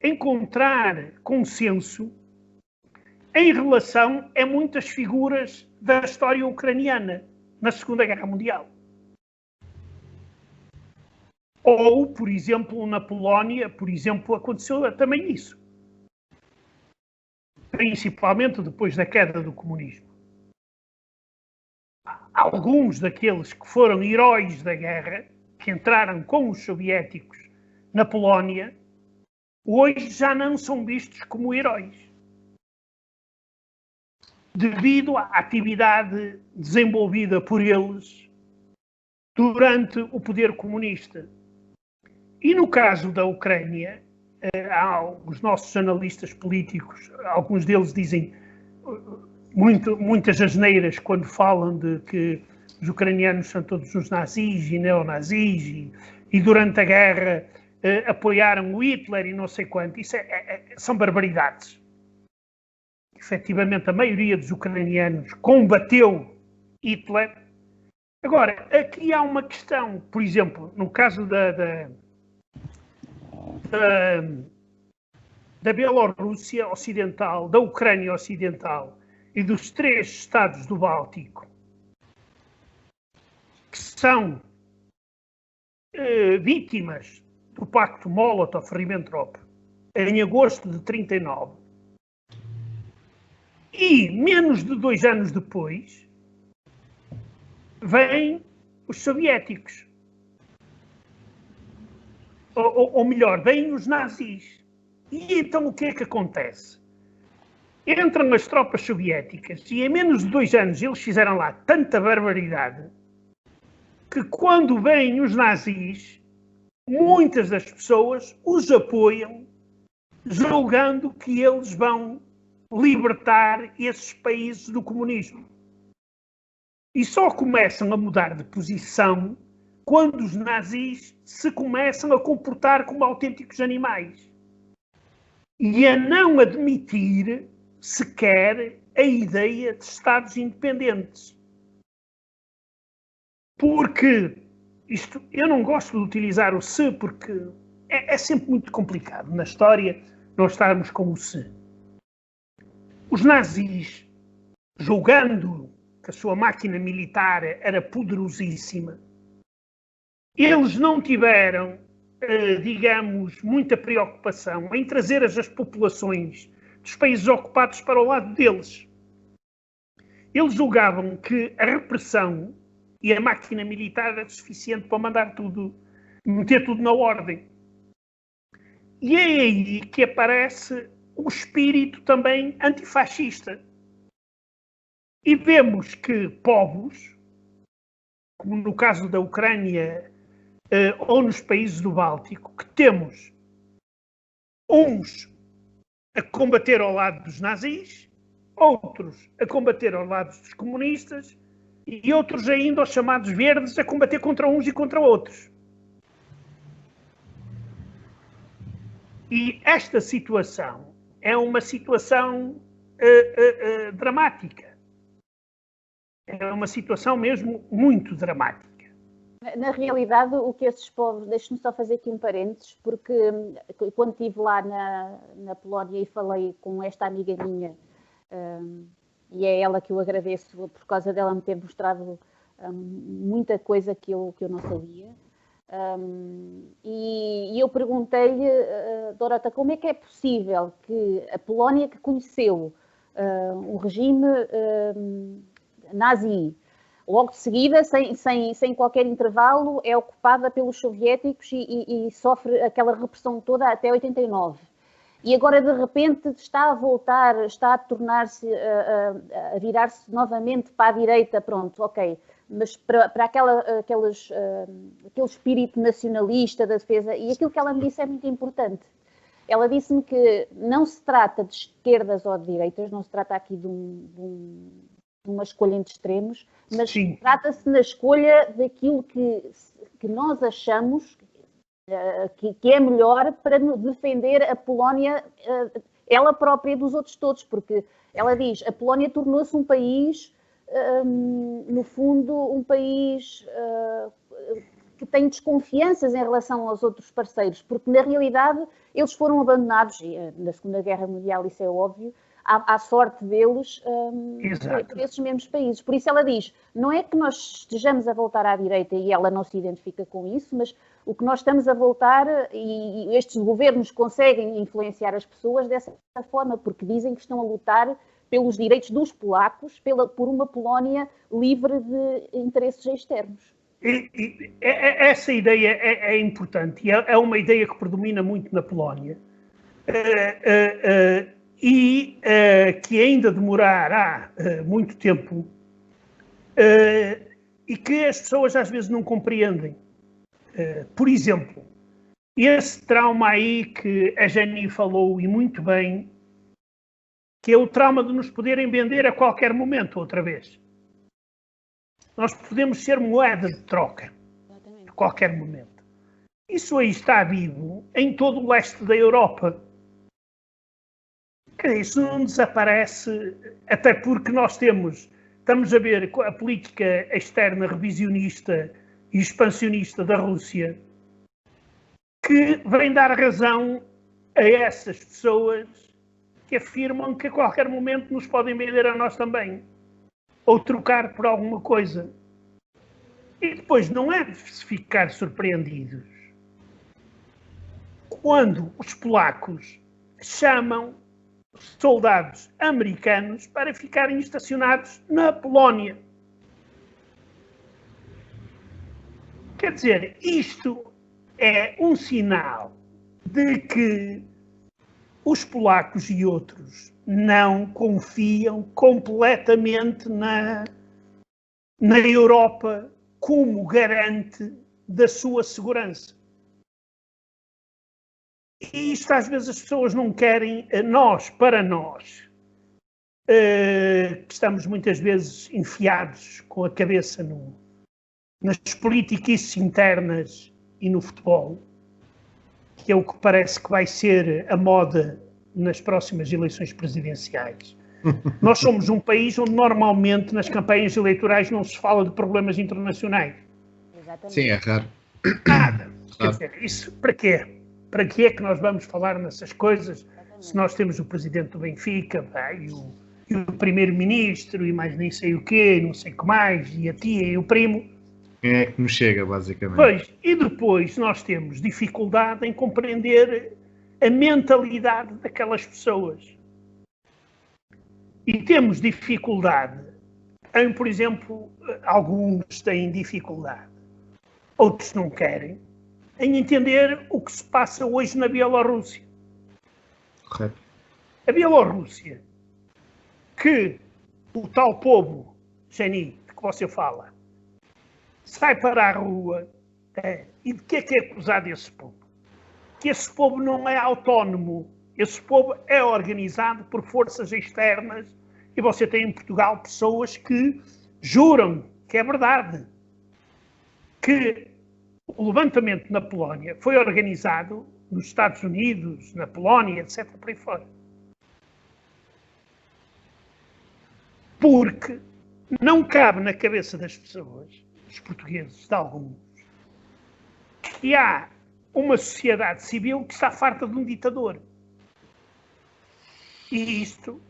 encontrar consenso em relação a muitas figuras da história ucraniana na Segunda Guerra Mundial. Ou, por exemplo, na Polónia, por exemplo, aconteceu também isso. Principalmente depois da queda do comunismo. Alguns daqueles que foram heróis da guerra, que entraram com os soviéticos na Polónia, hoje já não são vistos como heróis. Devido à atividade desenvolvida por eles durante o poder comunista. E no caso da Ucrânia, os nossos analistas políticos, alguns deles dizem muitas asneiras quando falam de que os ucranianos são todos os nazis e neonazis e durante a guerra apoiaram o Hitler e não sei quanto. Isso são barbaridades. Efetivamente, a maioria dos ucranianos combateu Hitler. Agora, aqui há uma questão, por exemplo, no caso da Bielorrússia Ocidental, da Ucrânia Ocidental e dos 3 estados do Báltico, que são vítimas do Pacto Molotov-Ribbentrop em agosto de 1939, e menos de 2 anos depois vêm os soviéticos. Ou melhor, vêm os nazis. E então o que é que acontece? Entram as tropas soviéticas e em menos de 2 anos eles fizeram lá tanta barbaridade que quando vêm os nazis, muitas das pessoas os apoiam, julgando que eles vão libertar esses países do comunismo. E só começam a mudar de posição quando os nazis se começam a comportar como autênticos animais. E a não admitir sequer a ideia de Estados independentes. Porque, eu não gosto de utilizar o se, porque é sempre muito complicado na história nós estarmos com o se. os nazis, julgando que a sua máquina militar era poderosíssima, eles não tiveram, digamos, muita preocupação em trazer as populações dos países ocupados para o lado deles. Eles julgavam que a repressão e a máquina militar era suficiente para mandar tudo, meter tudo na ordem. E é aí que aparece o espírito também antifascista. E vemos que povos, como no caso da Ucrânia ou nos países do Báltico, que temos uns a combater ao lado dos nazis, outros a combater ao lado dos comunistas e outros ainda, os chamados verdes, a combater contra uns e contra outros. E esta situação é uma situação dramática. É uma situação mesmo muito dramática. Na realidade, o que esses povos... Deixe-me só fazer aqui um parênteses, porque quando estive lá na Polónia e falei com esta amiga minha, e é ela que eu agradeço por causa dela me ter mostrado muita coisa que eu não sabia, e eu perguntei-lhe, Dorota, como é que é possível que a Polónia, que conheceu um regime nazi, logo de seguida, sem qualquer intervalo, é ocupada pelos soviéticos e sofre aquela repressão toda até 89. E agora, de repente, está a voltar, está a tornar-se, a virar-se novamente para a direita, pronto, ok. Mas para aquele espírito nacionalista da defesa, e aquilo que ela me disse é muito importante. Ela disse-me que não se trata de esquerdas ou de direitas, não se trata aqui de uma escolha entre extremos, mas trata-se na escolha daquilo que nós achamos que é melhor para defender a Polónia, ela própria, dos outros todos, porque ela diz, a Polónia tornou-se um país, no fundo, um país que tem desconfianças em relação aos outros parceiros, porque na realidade eles foram abandonados, e na Segunda Guerra Mundial isso é óbvio, à sorte deles por esses mesmos países. Por isso ela diz, não é que nós estejamos a voltar à direita e ela não se identifica com isso, mas o que nós estamos a voltar, e estes governos conseguem influenciar as pessoas dessa forma, porque dizem que estão a lutar pelos direitos dos polacos, por uma Polónia livre de interesses externos. Essa ideia é importante, e é uma ideia que predomina muito na Polónia. E que ainda demorará muito tempo e que as pessoas às vezes não compreendem. Por exemplo, esse trauma aí que a Jenny falou, e muito bem, que é o trauma de nos poderem vender a qualquer momento outra vez. Nós podemos ser moeda de troca a qualquer momento. Isso aí está vivo em todo o leste da Europa. Isso não desaparece, até porque nós estamos a ver a política externa revisionista e expansionista da Rússia, que vem dar razão a essas pessoas que afirmam que a qualquer momento nos podem vender a nós também, ou trocar por alguma coisa. E depois não é de se ficar surpreendidos quando os polacos chamam soldados americanos para ficarem estacionados na Polónia. Quer dizer, isto é um sinal de que os polacos e outros não confiam completamente na Europa como garante da sua segurança. E isto às vezes as pessoas não querem, para nós, que estamos muitas vezes enfiados com a cabeça nas politiquices internas e no futebol, que é o que parece que vai ser a moda nas próximas eleições presidenciais. Nós somos um país onde normalmente nas campanhas eleitorais não se fala de problemas internacionais. Exatamente. Sim, é raro. Nada. Quer dizer, isso para quê? Para que é que nós vamos falar nessas coisas se nós temos o presidente do Benfica, e o primeiro-ministro, e mais nem sei o quê, não sei o que mais, e a tia e o primo. Quem é que nos chega, basicamente? Pois, e depois nós temos dificuldade em compreender a mentalidade daquelas pessoas. E temos dificuldade em, por exemplo, alguns têm dificuldade, outros não querem, em entender o que se passa hoje na Bielorrússia. Correto. A Bielorrússia, que o tal povo, Geni, de que você fala, sai para a rua, e de que é acusado esse povo? Que esse povo não é autónomo, esse povo é organizado por forças externas, e você tem em Portugal pessoas que juram que é verdade, que o levantamento na Polónia foi organizado nos Estados Unidos, na Polónia, etc., por aí fora. Porque não cabe na cabeça das pessoas, dos portugueses, de alguns, que há uma sociedade civil que está farta de um ditador. E isto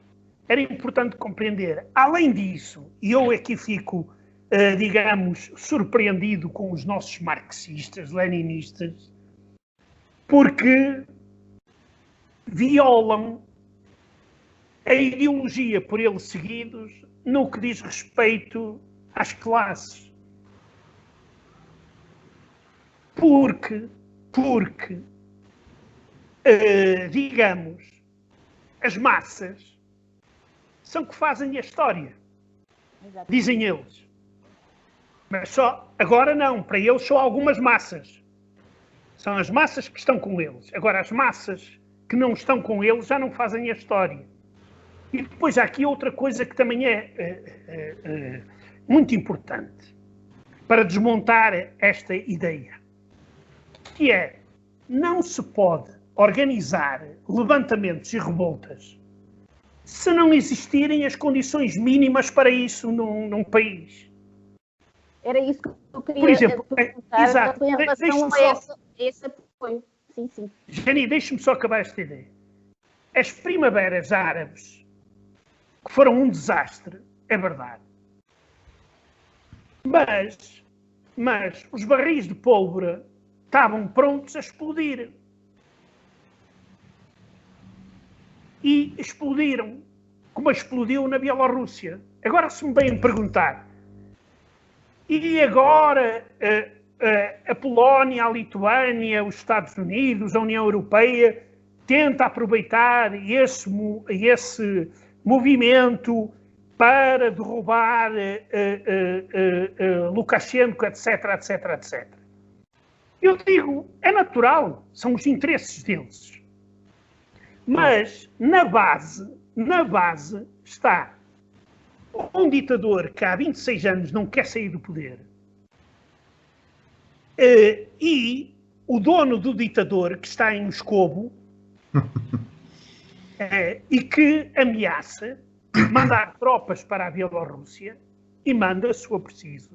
era importante compreender. Além disso, e eu aqui fico, digamos, surpreendido com os nossos marxistas, leninistas, porque violam a ideologia por eles seguidos no que diz respeito às classes. Porque digamos, as massas são que fazem a história. Exato. Dizem eles. Mas só, agora não, para eles só algumas massas. São as massas que estão com eles. Agora, as massas que não estão com eles já não fazem a história. E depois há aqui outra coisa que também é muito importante para desmontar esta ideia, que é, não se pode organizar levantamentos e revoltas se não existirem as condições mínimas para isso num país. Era isso que eu queria Por exemplo, perguntar exato. em relação a esse apoio. Sim, sim. Jani, deixe-me só acabar esta ideia. As primaveras árabes, que foram um desastre, é verdade. Mas os barris de pólvora estavam prontos a explodir. E explodiram, como explodiu na Bielorrússia. Agora, se me vêm perguntar, e agora a Polónia, a Lituânia, os Estados Unidos, a União Europeia tenta aproveitar esse movimento para derrubar Lukashenko, etc., etc., etc. Eu digo, é natural, são os interesses deles. Mas, na base está um ditador que há 26 anos não quer sair do poder e o dono do ditador, que está em Moscovo, e que ameaça mandar tropas para a Bielorrússia e manda, se for preciso,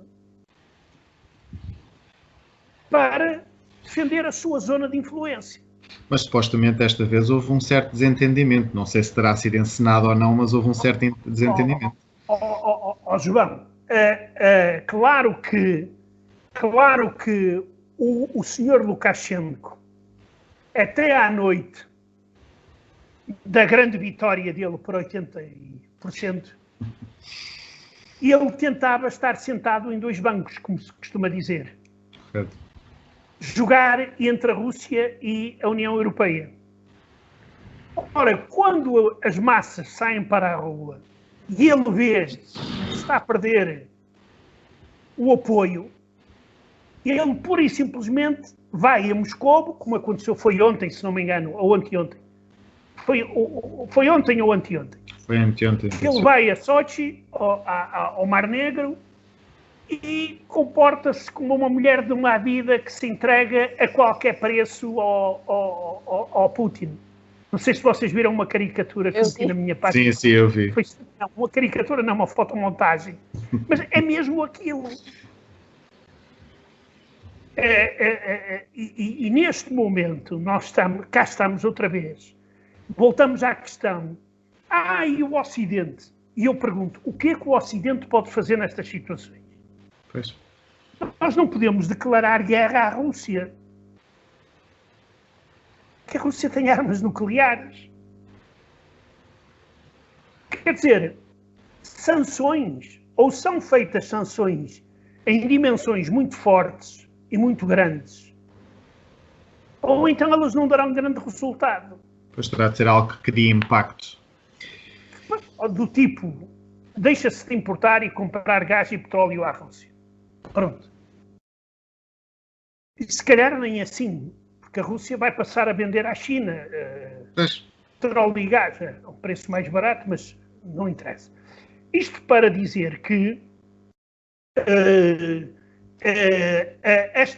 para defender a sua zona de influência. Mas supostamente desta vez houve um certo desentendimento. Não sei se terá sido encenado ou não, mas houve um certo desentendimento. João, claro que o senhor Lukashenko, até à noite da grande vitória dele por 80%, ele tentava estar sentado em dois bancos, como se costuma dizer. Correto. Jogar entre a Rússia e a União Europeia. Ora, quando as massas saem para a rua e ele vê que está a perder o apoio, ele pura e simplesmente vai a Moscovo, como aconteceu, foi ontem, se não me engano, ou anteontem. Foi ontem ou anteontem. Foi anteontem. Ele vai a Sochi, ao Mar Negro, e comporta-se como uma mulher de uma vida que se entrega a qualquer preço ao Putin. Não sei se vocês viram uma caricatura que eu vi na minha página. Sim, eu vi. Não, uma caricatura não, uma fotomontagem. Mas é mesmo aquilo. E neste momento, cá estamos outra vez. Voltamos à questão E o Ocidente? E eu pergunto, o que é que o Ocidente pode fazer nestas situações? Pois. Nós não podemos declarar guerra à Rússia. Que a Rússia tem armas nucleares. Quer dizer, sanções, ou são feitas sanções em dimensões muito fortes e muito grandes, ou então elas não darão grande resultado. Pois terá de ser algo que crie impacto. Do tipo, deixa-se de importar e comprar gás e petróleo à Rússia. Pronto. E se calhar nem assim, porque a Rússia vai passar a vender à China petróleo e gás a um preço mais barato, mas não interessa. Isto para dizer que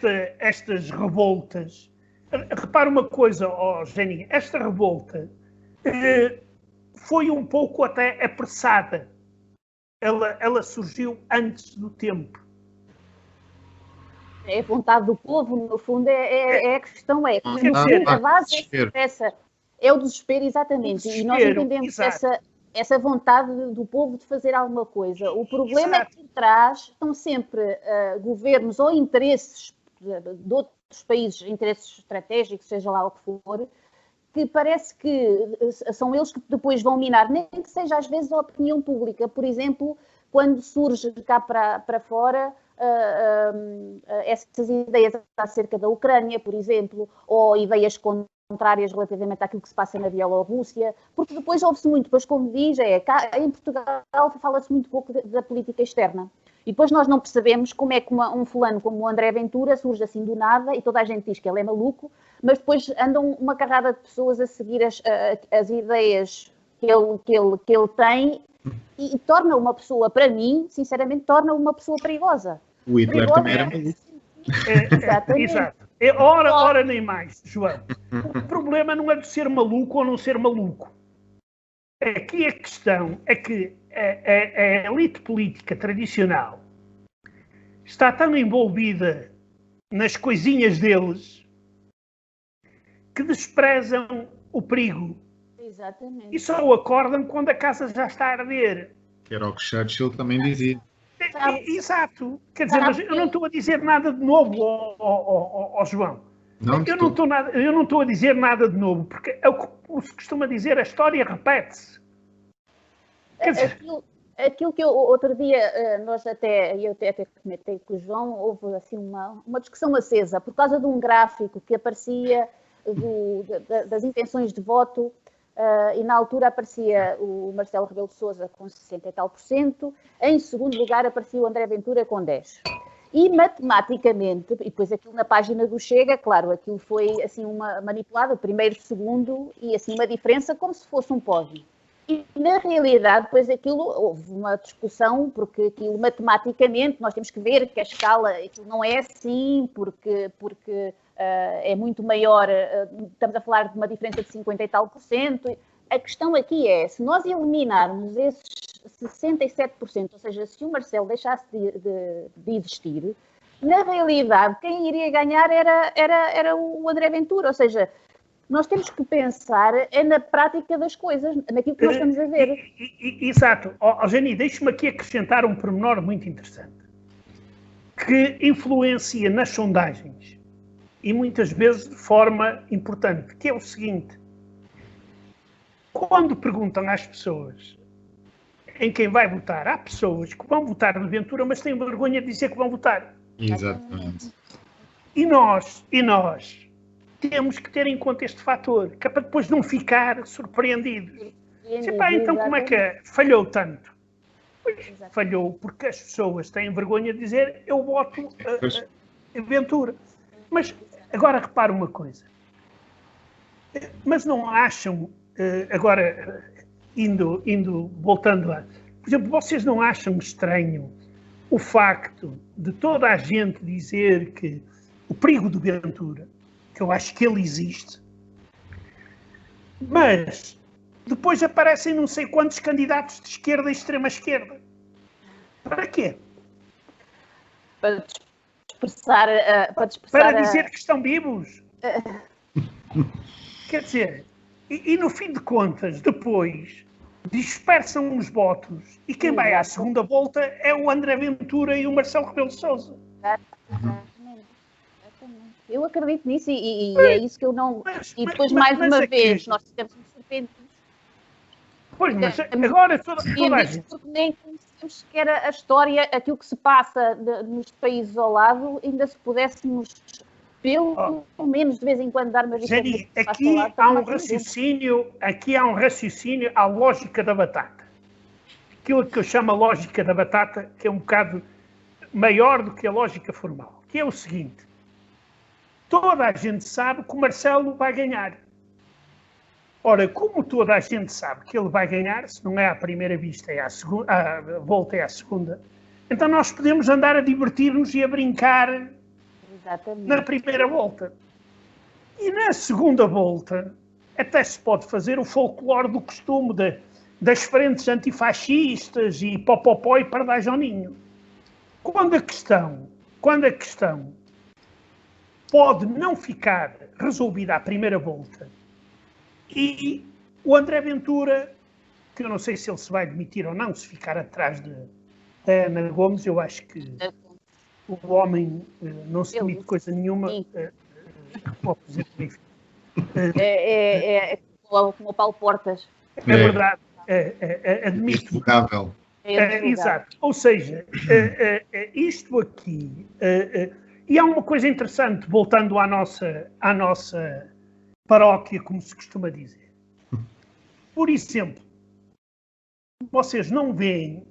estas revoltas, repara uma coisa, Jenny, esta revolta foi um pouco até apressada. Ela surgiu antes do tempo. É a vontade do povo, no fundo, é a questão. A base é o desespero, exatamente. E nós entendemos essa vontade do povo de fazer alguma coisa. O problema é que por trás estão sempre governos ou interesses de outros países, interesses estratégicos, seja lá o que for, que parece que são eles que depois vão minar, nem que seja às vezes a opinião pública. Por exemplo, quando surge cá para fora essas ideias acerca da Ucrânia, por exemplo, ou ideias contrárias relativamente àquilo que se passa na Bielorrússia, porque depois ouve-se muito, depois como diz, cá, em Portugal fala-se muito pouco da política externa. E depois nós não percebemos como é que um fulano como o André Ventura surge assim do nada e toda a gente diz que ele é maluco, mas depois andam uma carrada de pessoas a seguir as ideias que ele tem e torna uma pessoa, para mim, sinceramente, torna uma pessoa perigosa. O Hitler também era maluco. Exato. Ora nem mais, João. O problema não é de ser maluco ou não ser maluco. Aqui a questão é que a elite política tradicional está tão envolvida nas coisinhas deles que desprezam o perigo. Exatamente. E só o acordam quando a casa já está a arder. Que era o que Churchill também dizia. Exato. Quer dizer, mas eu não estou a dizer nada de novo ao João. Eu não estou a dizer nada de novo, porque é o que se costuma dizer, a história repete-se. Aquilo que eu, outro dia, eu até comentei com o João, houve assim uma discussão acesa por causa de um gráfico que aparecia das intenções de voto, e na altura aparecia o Marcelo Rebelo de Sousa com 60 e tal %, em segundo lugar aparecia o André Ventura com 10%. E matematicamente, e depois aquilo na página do Chega, claro, aquilo foi assim manipulado, primeiro, segundo, e assim uma diferença como se fosse um pódio. E na realidade, depois houve uma discussão, porque aquilo matematicamente, nós temos que ver que a escala, aquilo não é assim, porque é muito maior, estamos a falar de uma diferença de 50 e tal %. A questão aqui é, se nós eliminarmos esses 67%, ou seja, se o Marcelo deixasse de existir, na realidade, quem iria ganhar era o André Ventura, ou seja, nós temos que pensar na prática das coisas, naquilo que nós estamos a ver. Exato. Jenny, deixe-me aqui acrescentar um pormenor muito interessante, que influencia nas sondagens, e muitas vezes de forma importante, que é o seguinte: quando perguntam às pessoas em quem vai votar, há pessoas que vão votar no Ventura, mas têm vergonha de dizer que vão votar. Exatamente. E nós temos que ter em conta este fator, que é para depois não ficar surpreendidos. Então como é que falhou tanto? Pois, falhou porque as pessoas têm vergonha de dizer eu voto a Ventura. Mas agora repara uma coisa. Mas não acham, agora voltando lá, por exemplo, vocês não acham estranho o facto de toda a gente dizer que o perigo do Ventura, que eu acho que ele existe, mas depois aparecem não sei quantos candidatos de esquerda e extrema-esquerda. Para quê? Para expressar... Para dizer que estão vivos. Quer dizer, e no fim de contas, depois, dispersam os votos e quem vai à segunda volta é o André Ventura e o Marcelo Rebelo de Sousa. Exatamente. Eu acredito nisso e é isso que eu não... E depois, mais uma vez, nós ficamos surpreendidos. Pois, mas agora toda a gente... Porque nem conhecemos sequer a história, aquilo que se passa nos países ao lado, ainda se pudéssemos, pelo menos de vez em quando, dar uma vista. Jenny, aqui há um raciocínio à lógica da batata. Aquilo que eu chamo a lógica da batata, que é um bocado maior do que a lógica formal, que é o seguinte: toda a gente sabe que o Marcelo vai ganhar. Ora, como toda a gente sabe que ele vai ganhar, se não é à primeira vista, é à volta é à segunda, então nós podemos andar a divertir-nos e a brincar. Exatamente. Na primeira volta. E na segunda volta, até se pode fazer o folclore do costume das frentes antifascistas e popopó e pardais-ao-ninho. Quando a questão pode não ficar resolvida à primeira volta e o André Ventura, que eu não sei se ele se vai demitir ou não, se ficar atrás da Ana Gomes, eu acho que o homem não se demite coisa nenhuma. É como o Paulo Portas. É verdade. Admito. Irrevogável. Exato. Ou seja, isto aqui... e há uma coisa interessante, voltando à nossa paróquia, como se costuma dizer. Por exemplo, vocês não veem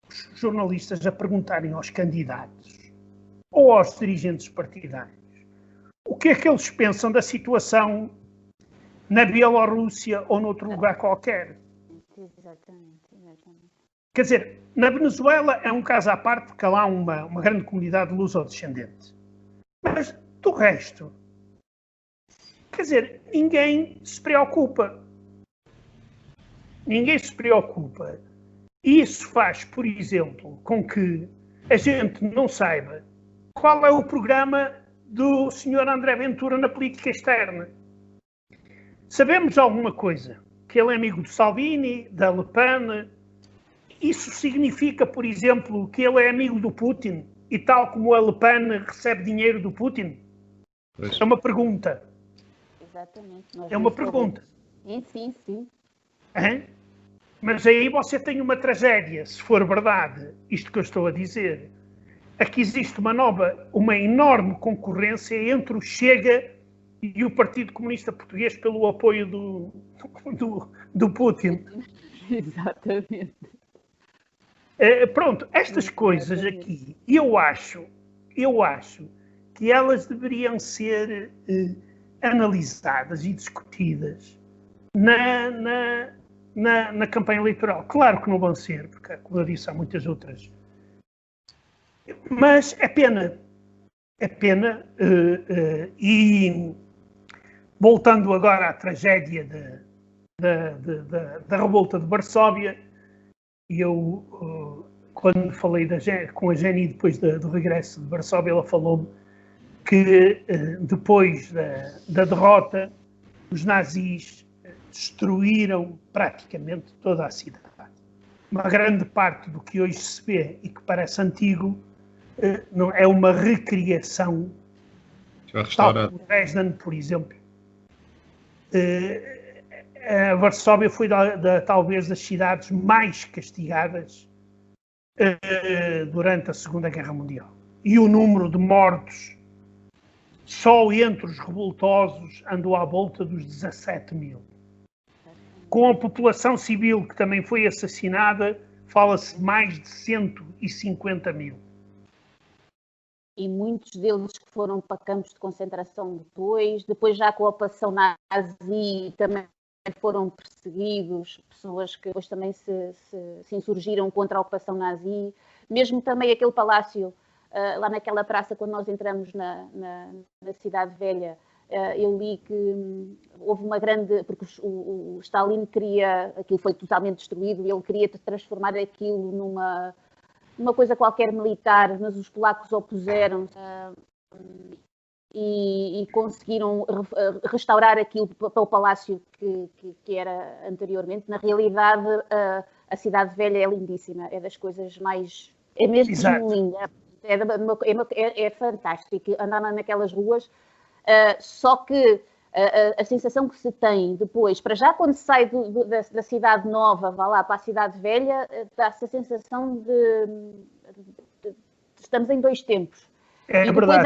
os jornalistas a perguntarem aos candidatos ou aos dirigentes partidários o que é que eles pensam da situação na Bielorrússia ou noutro lugar qualquer. Exatamente. Quer dizer, na Venezuela é um caso à parte, porque lá há uma grande comunidade luso-descendente. Mas, do resto, quer dizer, ninguém se preocupa. Ninguém se preocupa. E isso faz, por exemplo, com que a gente não saiba qual é o programa do Sr. André Ventura na política externa. Sabemos alguma coisa, que ele é amigo do Salvini, da Le Pen. Isso significa, por exemplo, que ele é amigo do Putin e tal como a Le Pen recebe dinheiro do Putin? Pois. É uma pergunta. Exatamente. É uma pergunta. Sim. Hã? Mas aí você tem uma tragédia, se for verdade, isto que eu estou a dizer. Aqui existe uma enorme concorrência entre o Chega e o Partido Comunista Português pelo apoio do Putin. Exatamente. Pronto, estas coisas aqui, eu acho que elas deveriam ser analisadas e discutidas na campanha eleitoral. Claro que não vão ser, porque, como eu disse, há muitas outras. Mas é pena. E voltando agora à tragédia da revolta de Varsóvia, eu, quando falei com a Jenny depois do regresso de Varsóvia, ela falou-me que depois da derrota, os nazis destruíram praticamente toda a cidade. Uma grande parte do que hoje se vê e que parece antigo não é uma recriação, tal como Dresden, por exemplo. A Varsóvia foi talvez das cidades mais castigadas durante a Segunda Guerra Mundial. E o número de mortos só entre os revoltosos andou à volta dos 17 mil. Com a população civil que também foi assassinada, fala-se de mais de 150 mil. E muitos deles que foram para campos de concentração depois já com a ocupação nazi também foram perseguidos, pessoas que depois também se insurgiram contra a ocupação nazi, mesmo também aquele palácio, lá naquela praça, quando nós entramos na Cidade Velha, eu li que houve uma grande... Porque o Stalin queria... Aquilo foi totalmente destruído e ele queria transformar aquilo numa coisa qualquer militar, mas os polacos opuseram-se. e conseguiram restaurar aquilo para o palácio que era anteriormente. Na realidade, a Cidade Velha é lindíssima, é das coisas mais... É mesmo linda, é fantástico andar naquelas ruas, só que a sensação que se tem depois, para já quando se sai da cidade nova, vá lá para a Cidade Velha, dá-se a sensação de estamos em dois tempos. É verdade.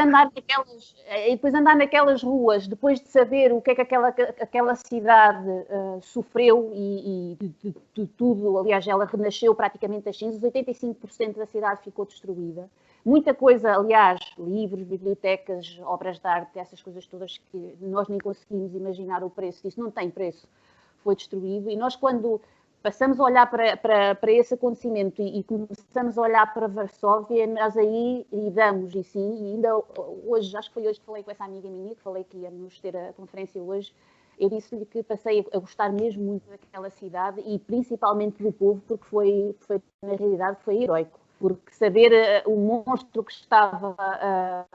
Depois andar naquelas ruas, depois de saber o que é que aquela cidade sofreu e de tudo, aliás, ela renasceu praticamente das cinzas, 85% da cidade ficou destruída. Muita coisa, aliás, livros, bibliotecas, obras de arte, essas coisas todas que nós nem conseguimos imaginar o preço disso, não tem preço, foi destruído. E nós, quando passamos a olhar para esse acontecimento e começamos a olhar para Varsóvia, nós aí lidamos, e sim, e ainda hoje, acho que foi hoje que falei com essa amiga minha, que falei que íamos ter a conferência hoje, eu disse-lhe que passei a gostar mesmo muito daquela cidade e principalmente do povo, porque foi na realidade, foi heroico. Porque saber o monstro que estava a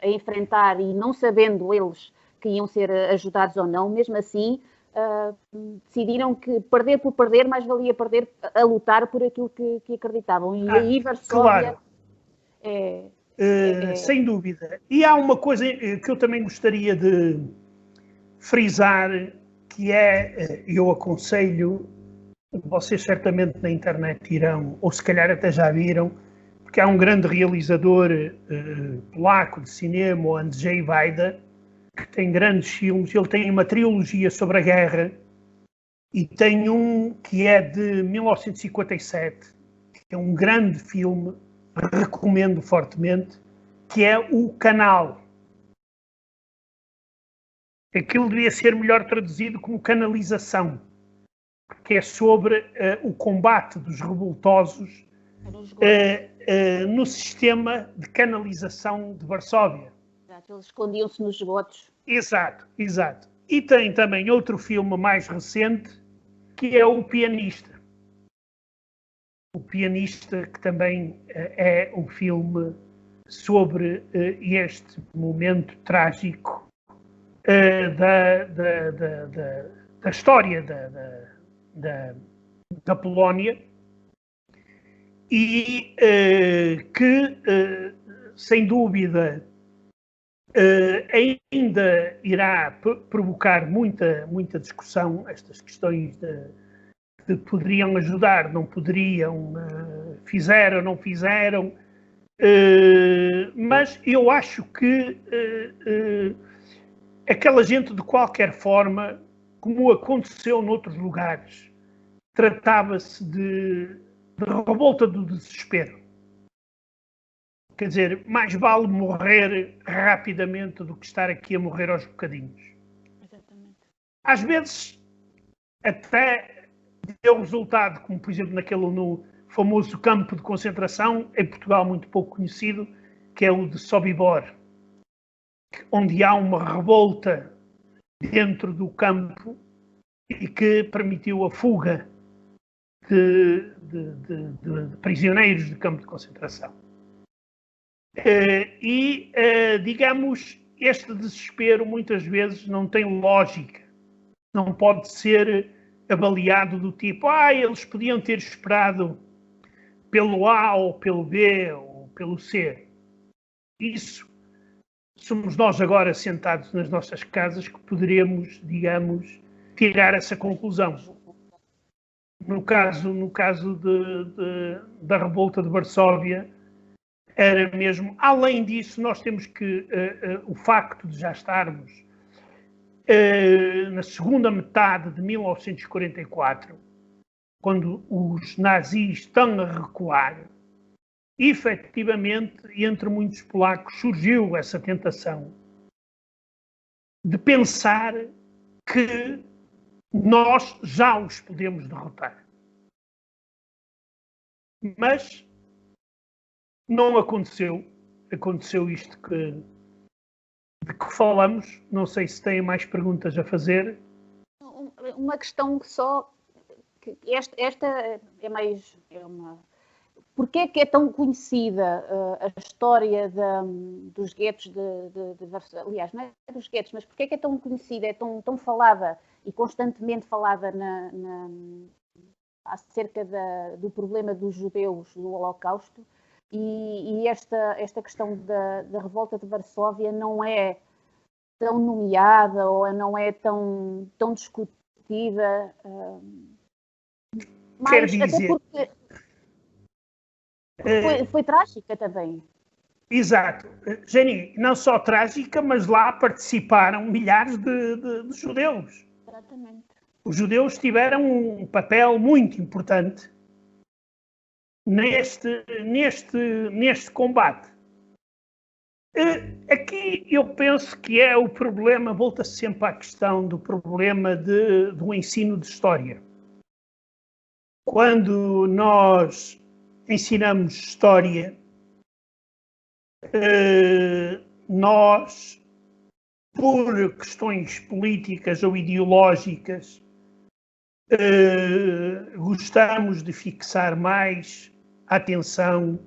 enfrentar e não sabendo eles que iam ser ajudados ou não, mesmo assim, decidiram que perder por perder, mais valia perder a lutar por aquilo que acreditavam. E aí Varsóvia claro. Sem dúvida. E há uma coisa que eu também gostaria de frisar, que é, eu aconselho, vocês certamente na internet irão, ou se calhar até já viram, porque há um grande realizador polaco de cinema, o Andrzej Wajda, que tem grandes filmes. Ele tem uma trilogia sobre a guerra e tem um que é de 1957, que é um grande filme, recomendo fortemente, que é O Canal. Aquilo devia ser melhor traduzido como Canalização, que é sobre o combate dos revoltosos no sistema de canalização de Varsóvia. Exato, eles escondiam-se nos esgotos. Exato. E tem também outro filme mais recente, que é O Pianista. O Pianista, que também é um filme sobre este momento trágico da história da Polónia, e que, sem dúvida, ainda irá provocar muita discussão, estas questões de poderiam ajudar, não poderiam, fizeram, não fizeram, mas eu acho que aquela gente, de qualquer forma, como aconteceu noutros lugares, tratava-se de revolta do desespero. Quer dizer, mais vale morrer rapidamente do que estar aqui a morrer aos bocadinhos. Exatamente. Às vezes, até deu resultado, como por exemplo no famoso campo de concentração, em Portugal muito pouco conhecido, que é o de Sobibor, onde há uma revolta dentro do campo e que permitiu a fuga de prisioneiros de campo de concentração. Digamos, este desespero muitas vezes não tem lógica, não pode ser avaliado do tipo, eles podiam ter esperado pelo A ou pelo B ou pelo C. Isso somos nós agora sentados nas nossas casas que poderemos, digamos, tirar essa conclusão. No caso da revolta de Varsóvia, era mesmo. Além disso, nós temos que o facto de já estarmos na segunda metade de 1944, quando os nazis estão a recuar, efetivamente, entre muitos polacos surgiu essa tentação de pensar que nós já os podemos derrotar. Mas não aconteceu. Aconteceu isto de que falamos. Não sei se têm mais perguntas a fazer. Uma questão que só... Esta é mais... Porquê é que é tão conhecida a história dos guetos de Varsóvia? Aliás, não é dos guetos, mas porquê é que é tão conhecida, é tão falada e constantemente falada acerca do problema dos judeus no Holocausto? E esta questão da revolta de Varsóvia não é tão nomeada ou não é tão discutida? Quer dizer, até porque foi trágica também. Exato. Jenny, não só trágica, mas lá participaram milhares de judeus. Exatamente. Os judeus tiveram um papel muito importante neste combate. Aqui eu penso que é o problema, volta-se sempre à questão do problema do ensino de história. Quando nós ensinamos história, nós, por questões políticas ou ideológicas, gostamos de fixar mais a atenção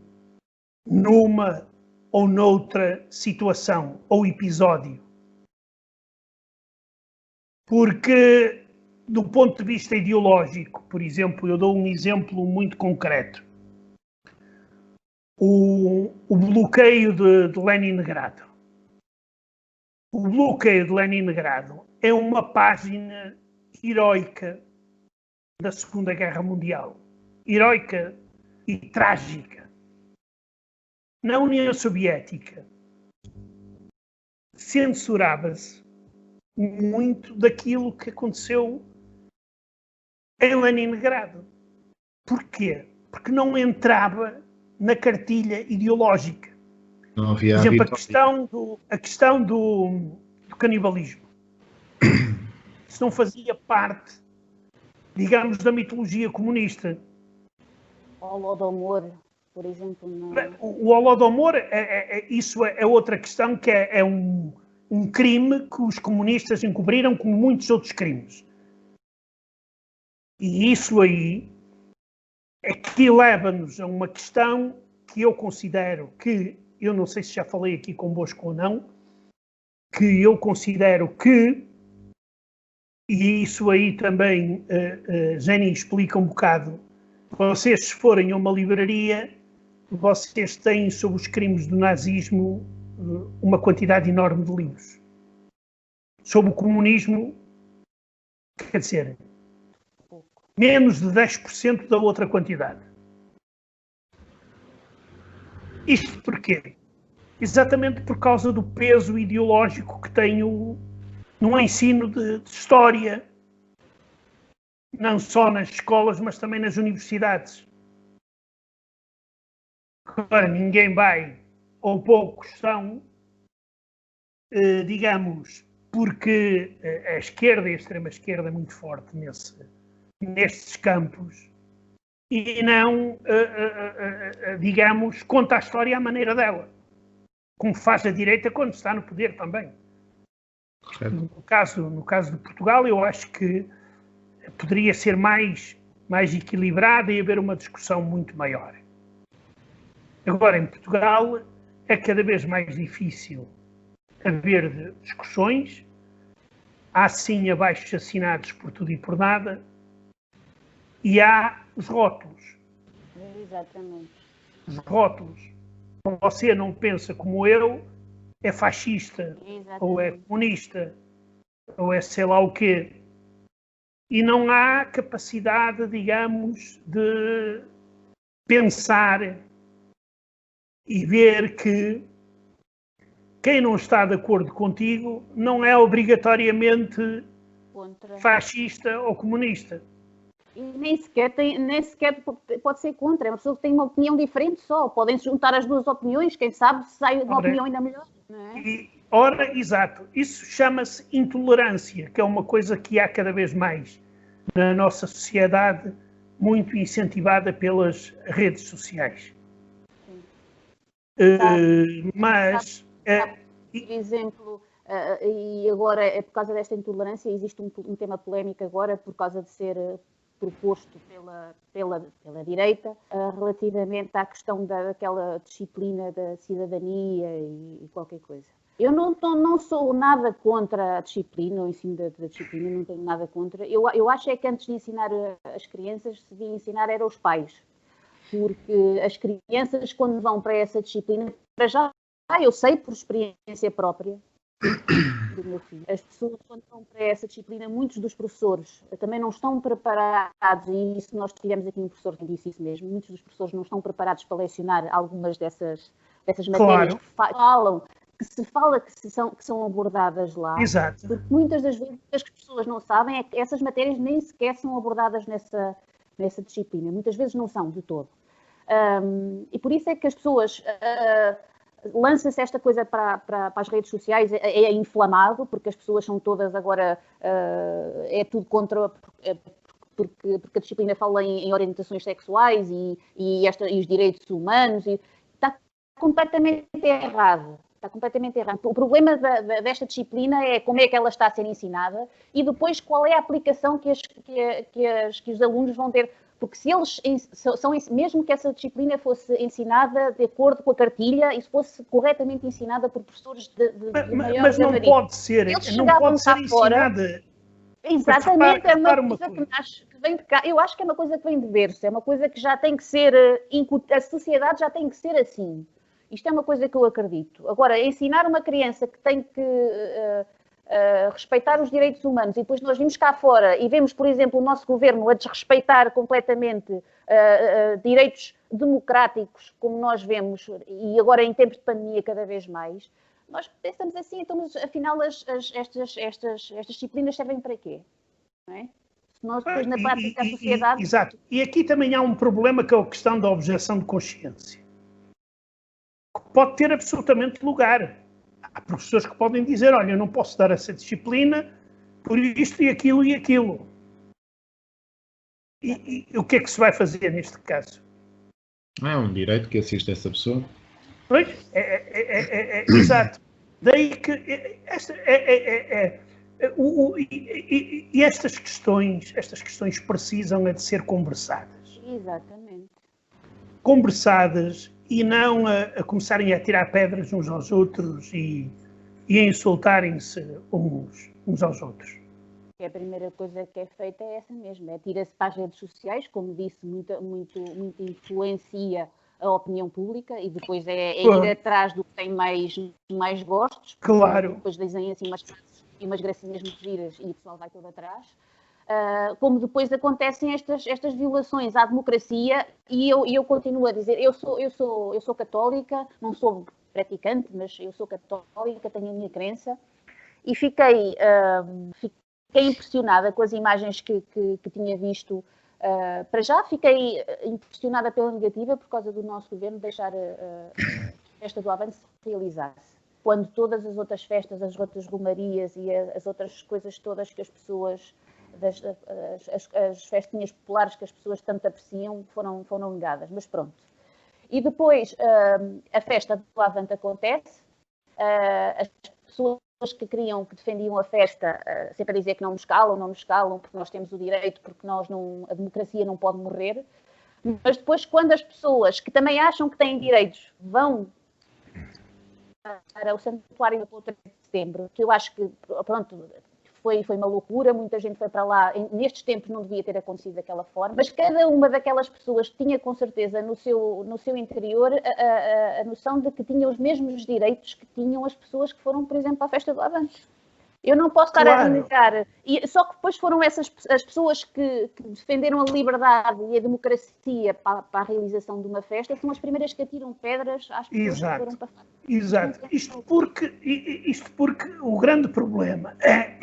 numa ou noutra situação ou episódio. Porque, do ponto de vista ideológico, por exemplo, eu dou um exemplo muito concreto. O bloqueio de Leningrado. O bloqueio de Leningrado é uma página heroica da Segunda Guerra Mundial. Heroica e trágica. Na União Soviética, censurava-se muito daquilo que aconteceu em Leningrado. Porquê? Porque não entrava na cartilha ideológica. Não havia, por exemplo, a questão do canibalismo. Isso não fazia parte, digamos, da mitologia comunista. O Holodomor, por exemplo. Não... O Holodomor, isso é outra questão, que é um crime que os comunistas encobriram, como muitos outros crimes. E isso aí é que leva-nos a uma questão que eu considero que, eu não sei se já falei aqui convosco ou não, que eu considero que, e isso aí também Jenny explica um bocado, vocês se forem a uma livraria, vocês têm sobre os crimes do nazismo uma quantidade enorme de livros. Sobre o comunismo, quer dizer, menos de 10% da outra quantidade. Isto porquê? Exatamente por causa do peso ideológico que tem no ensino de história, não só nas escolas, mas também nas universidades. Agora, ninguém vai, ou poucos são, digamos, porque a esquerda e a extrema-esquerda é muito forte nestes campos, e não, digamos, conta a história à maneira dela, como faz a direita quando está no poder também. No caso de Portugal, eu acho que poderia ser mais equilibrada e haver uma discussão muito maior. Agora, em Portugal, é cada vez mais difícil haver discussões. Há sim abaixos assinados por tudo e por nada. E há os rótulos. Exatamente. Os rótulos. Você não pensa como eu, é fascista, exatamente, ou é comunista, ou é sei lá o quê. E não há capacidade, digamos, de pensar e ver que quem não está de acordo contigo não é obrigatoriamente fascista ou comunista. E nem sequer pode ser contra. É uma pessoa que tem uma opinião diferente só. Podem se juntar as duas opiniões, quem sabe se sai uma opinião ainda melhor. Não é? Exato. Isso chama-se intolerância, que é uma coisa que há cada vez mais na nossa sociedade, muito incentivada pelas redes sociais. Mas... por exemplo, e agora, por causa desta intolerância, existe um tema polémico agora, por causa de ser... proposto pela direita, relativamente à questão daquela disciplina da cidadania e qualquer coisa. Eu não sou nada contra a disciplina, o ensino da disciplina, não tenho nada contra. Eu acho é que antes de ensinar as crianças, se devia ensinar eram os pais. Porque as crianças, quando vão para essa disciplina, para já, eu sei por experiência própria do meu filho, as pessoas, quando vão para essa disciplina, muitos dos professores também não estão preparados, e isso nós tivemos aqui um professor que disse isso mesmo, muitos dos professores não estão preparados para lecionar algumas dessas matérias claro. que se fala que são abordadas lá. Exato. Porque muitas das vezes as que as pessoas não sabem é que essas matérias nem sequer são abordadas nessa disciplina. Muitas vezes não são de todo. E por isso é que as pessoas lança-se esta coisa para as redes sociais, é inflamado, porque as pessoas são todas agora, é tudo contra, porque a disciplina fala em orientações sexuais e os direitos humanos, e está completamente errado. Está completamente errado. O problema desta disciplina é como é que ela está a ser ensinada e depois qual é a aplicação que os alunos vão ter. Porque se eles mesmo que essa disciplina fosse ensinada de acordo com a cartilha e se fosse corretamente ensinada por professores de maior mas não gabarito, pode ser, não pode ser ensinada. Exatamente, é uma coisa que vem de cá. Eu acho que é uma coisa que vem de berço, é uma coisa que já tem que ser, a sociedade já tem que ser assim. Isto é uma coisa que eu acredito. Agora, ensinar uma criança que tem que respeitar os direitos humanos e depois nós vimos cá fora e vemos, por exemplo, o nosso governo a desrespeitar completamente direitos democráticos, como nós vemos, e agora em tempos de pandemia cada vez mais, nós pensamos assim, então, mas afinal estas disciplinas servem para quê? Não é? Se nós depois na prática a sociedade... Exato. E aqui também há um problema que é a questão da objeção de consciência. Pode ter absolutamente lugar. Há professores que podem dizer, olha, eu não posso dar essa disciplina por isto e aquilo e aquilo. E o que é que se vai fazer neste caso? É um direito que assiste essa pessoa. Pois, exato. Daí que estas questões precisam de ser conversadas. Exatamente. Conversadas e não a começarem a tirar pedras uns aos outros e a insultarem-se uns aos outros. A primeira coisa que é feita é essa mesmo, é tira-se para as redes sociais, como disse, muito influencia a opinião pública e depois é ir atrás do que tem mais gostos. Claro. Depois dizem assim umas gracinhas muito giras e o pessoal vai todo atrás. Como depois acontecem estas violações à democracia e eu continuo a dizer, eu sou católica, não sou praticante, mas eu sou católica, tenho a minha crença e fiquei impressionada com as imagens que tinha visto. Para já fiquei impressionada pela negativa por causa do nosso governo deixar a festa do Avante se realizasse. Quando todas as outras festas, as outras romarias e as outras coisas todas que as pessoas... as festinhas populares que as pessoas tanto apreciam foram negadas, mas pronto. E depois a festa do Avante acontece, as pessoas que defendiam a festa sempre a dizer que não nos calam, porque nós temos o direito, porque a democracia não pode morrer, mas depois quando as pessoas que também acham que têm direitos vão para o santuário do 3 de setembro, que eu acho que, pronto, foi uma loucura, muita gente foi para lá, nestes tempos não devia ter acontecido daquela forma, mas cada uma daquelas pessoas tinha com certeza no seu interior a noção de que tinha os mesmos direitos que tinham as pessoas que foram, por exemplo, à festa do Avante. Eu não posso estar a negar, só que depois foram as pessoas que defenderam a liberdade e a democracia para a realização de uma festa, são as primeiras que atiram pedras às pessoas que foram para fora. Exato. Isto porque o grande problema é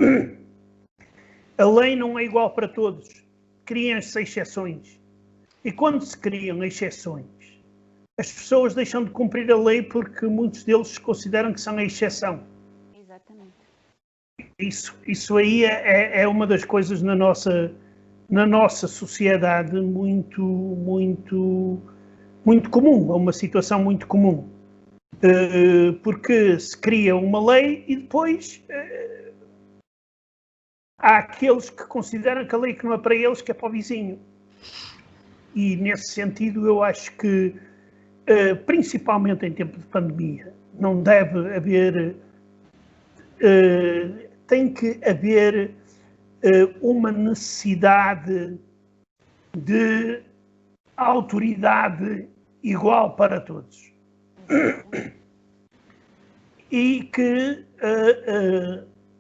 a lei não é igual para todos. Criam-se exceções. E quando se criam exceções, as pessoas deixam de cumprir a lei porque muitos deles consideram que são a exceção. Exatamente. Isso aí é uma das coisas na nossa sociedade muito comum. É uma situação muito comum. Porque se cria uma lei e depois há aqueles que consideram que a lei que não é para eles, que é para o vizinho. E, nesse sentido, eu acho que, principalmente em tempo de pandemia, não deve haver... tem que haver uma necessidade de autoridade igual para todos. E que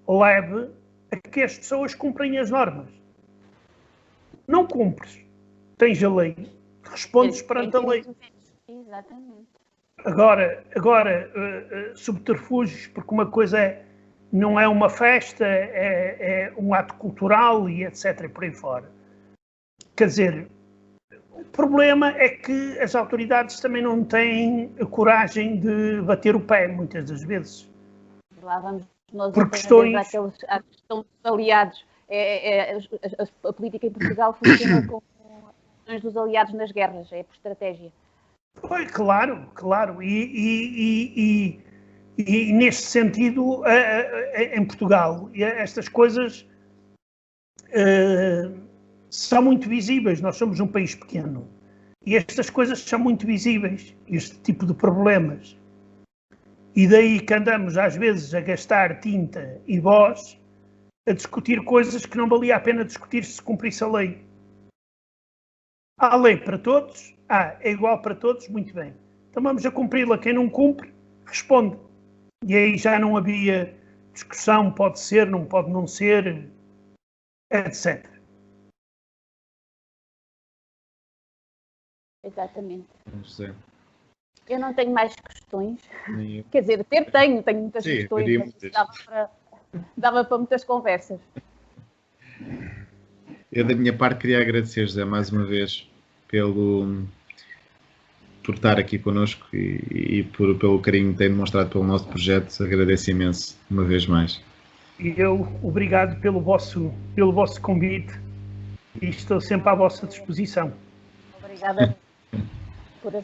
leve a que as pessoas cumprem as normas. Não cumpres, tens a lei, respondes perante a lei. Exatamente. Agora subterfúgios, porque uma coisa não é uma festa, é um ato cultural e etc. e por aí fora. Quer dizer, o problema é que as autoridades também não têm a coragem de bater o pé, muitas das vezes. Lá vamos nós por questões... à questão dos aliados. A política em Portugal funciona com questões dos aliados nas guerras, é por estratégia. Foi, claro. E neste sentido, em Portugal, estas coisas são muito visíveis. Nós somos um país pequeno e estas coisas são muito visíveis, este tipo de problemas. E daí que andamos, às vezes, a gastar tinta e voz a discutir coisas que não valia a pena discutir se cumprisse a lei. Há lei para todos? É igual para todos? Muito bem. Então vamos a cumpri-la. Quem não cumpre, responde. E aí já não havia discussão, pode ser, não pode não ser, etc. Exatamente. José. Eu não tenho mais questões. Nem Quer dizer, tenho muitas Sim, questões, mas dava para muitas conversas. Eu, da minha parte, queria agradecer, José, mais uma vez por estar aqui connosco e pelo carinho que tem demonstrado pelo nosso projeto. Agradeço imenso, uma vez mais. E eu, obrigado pelo vosso convite e estou sempre à vossa disposição. Obrigada por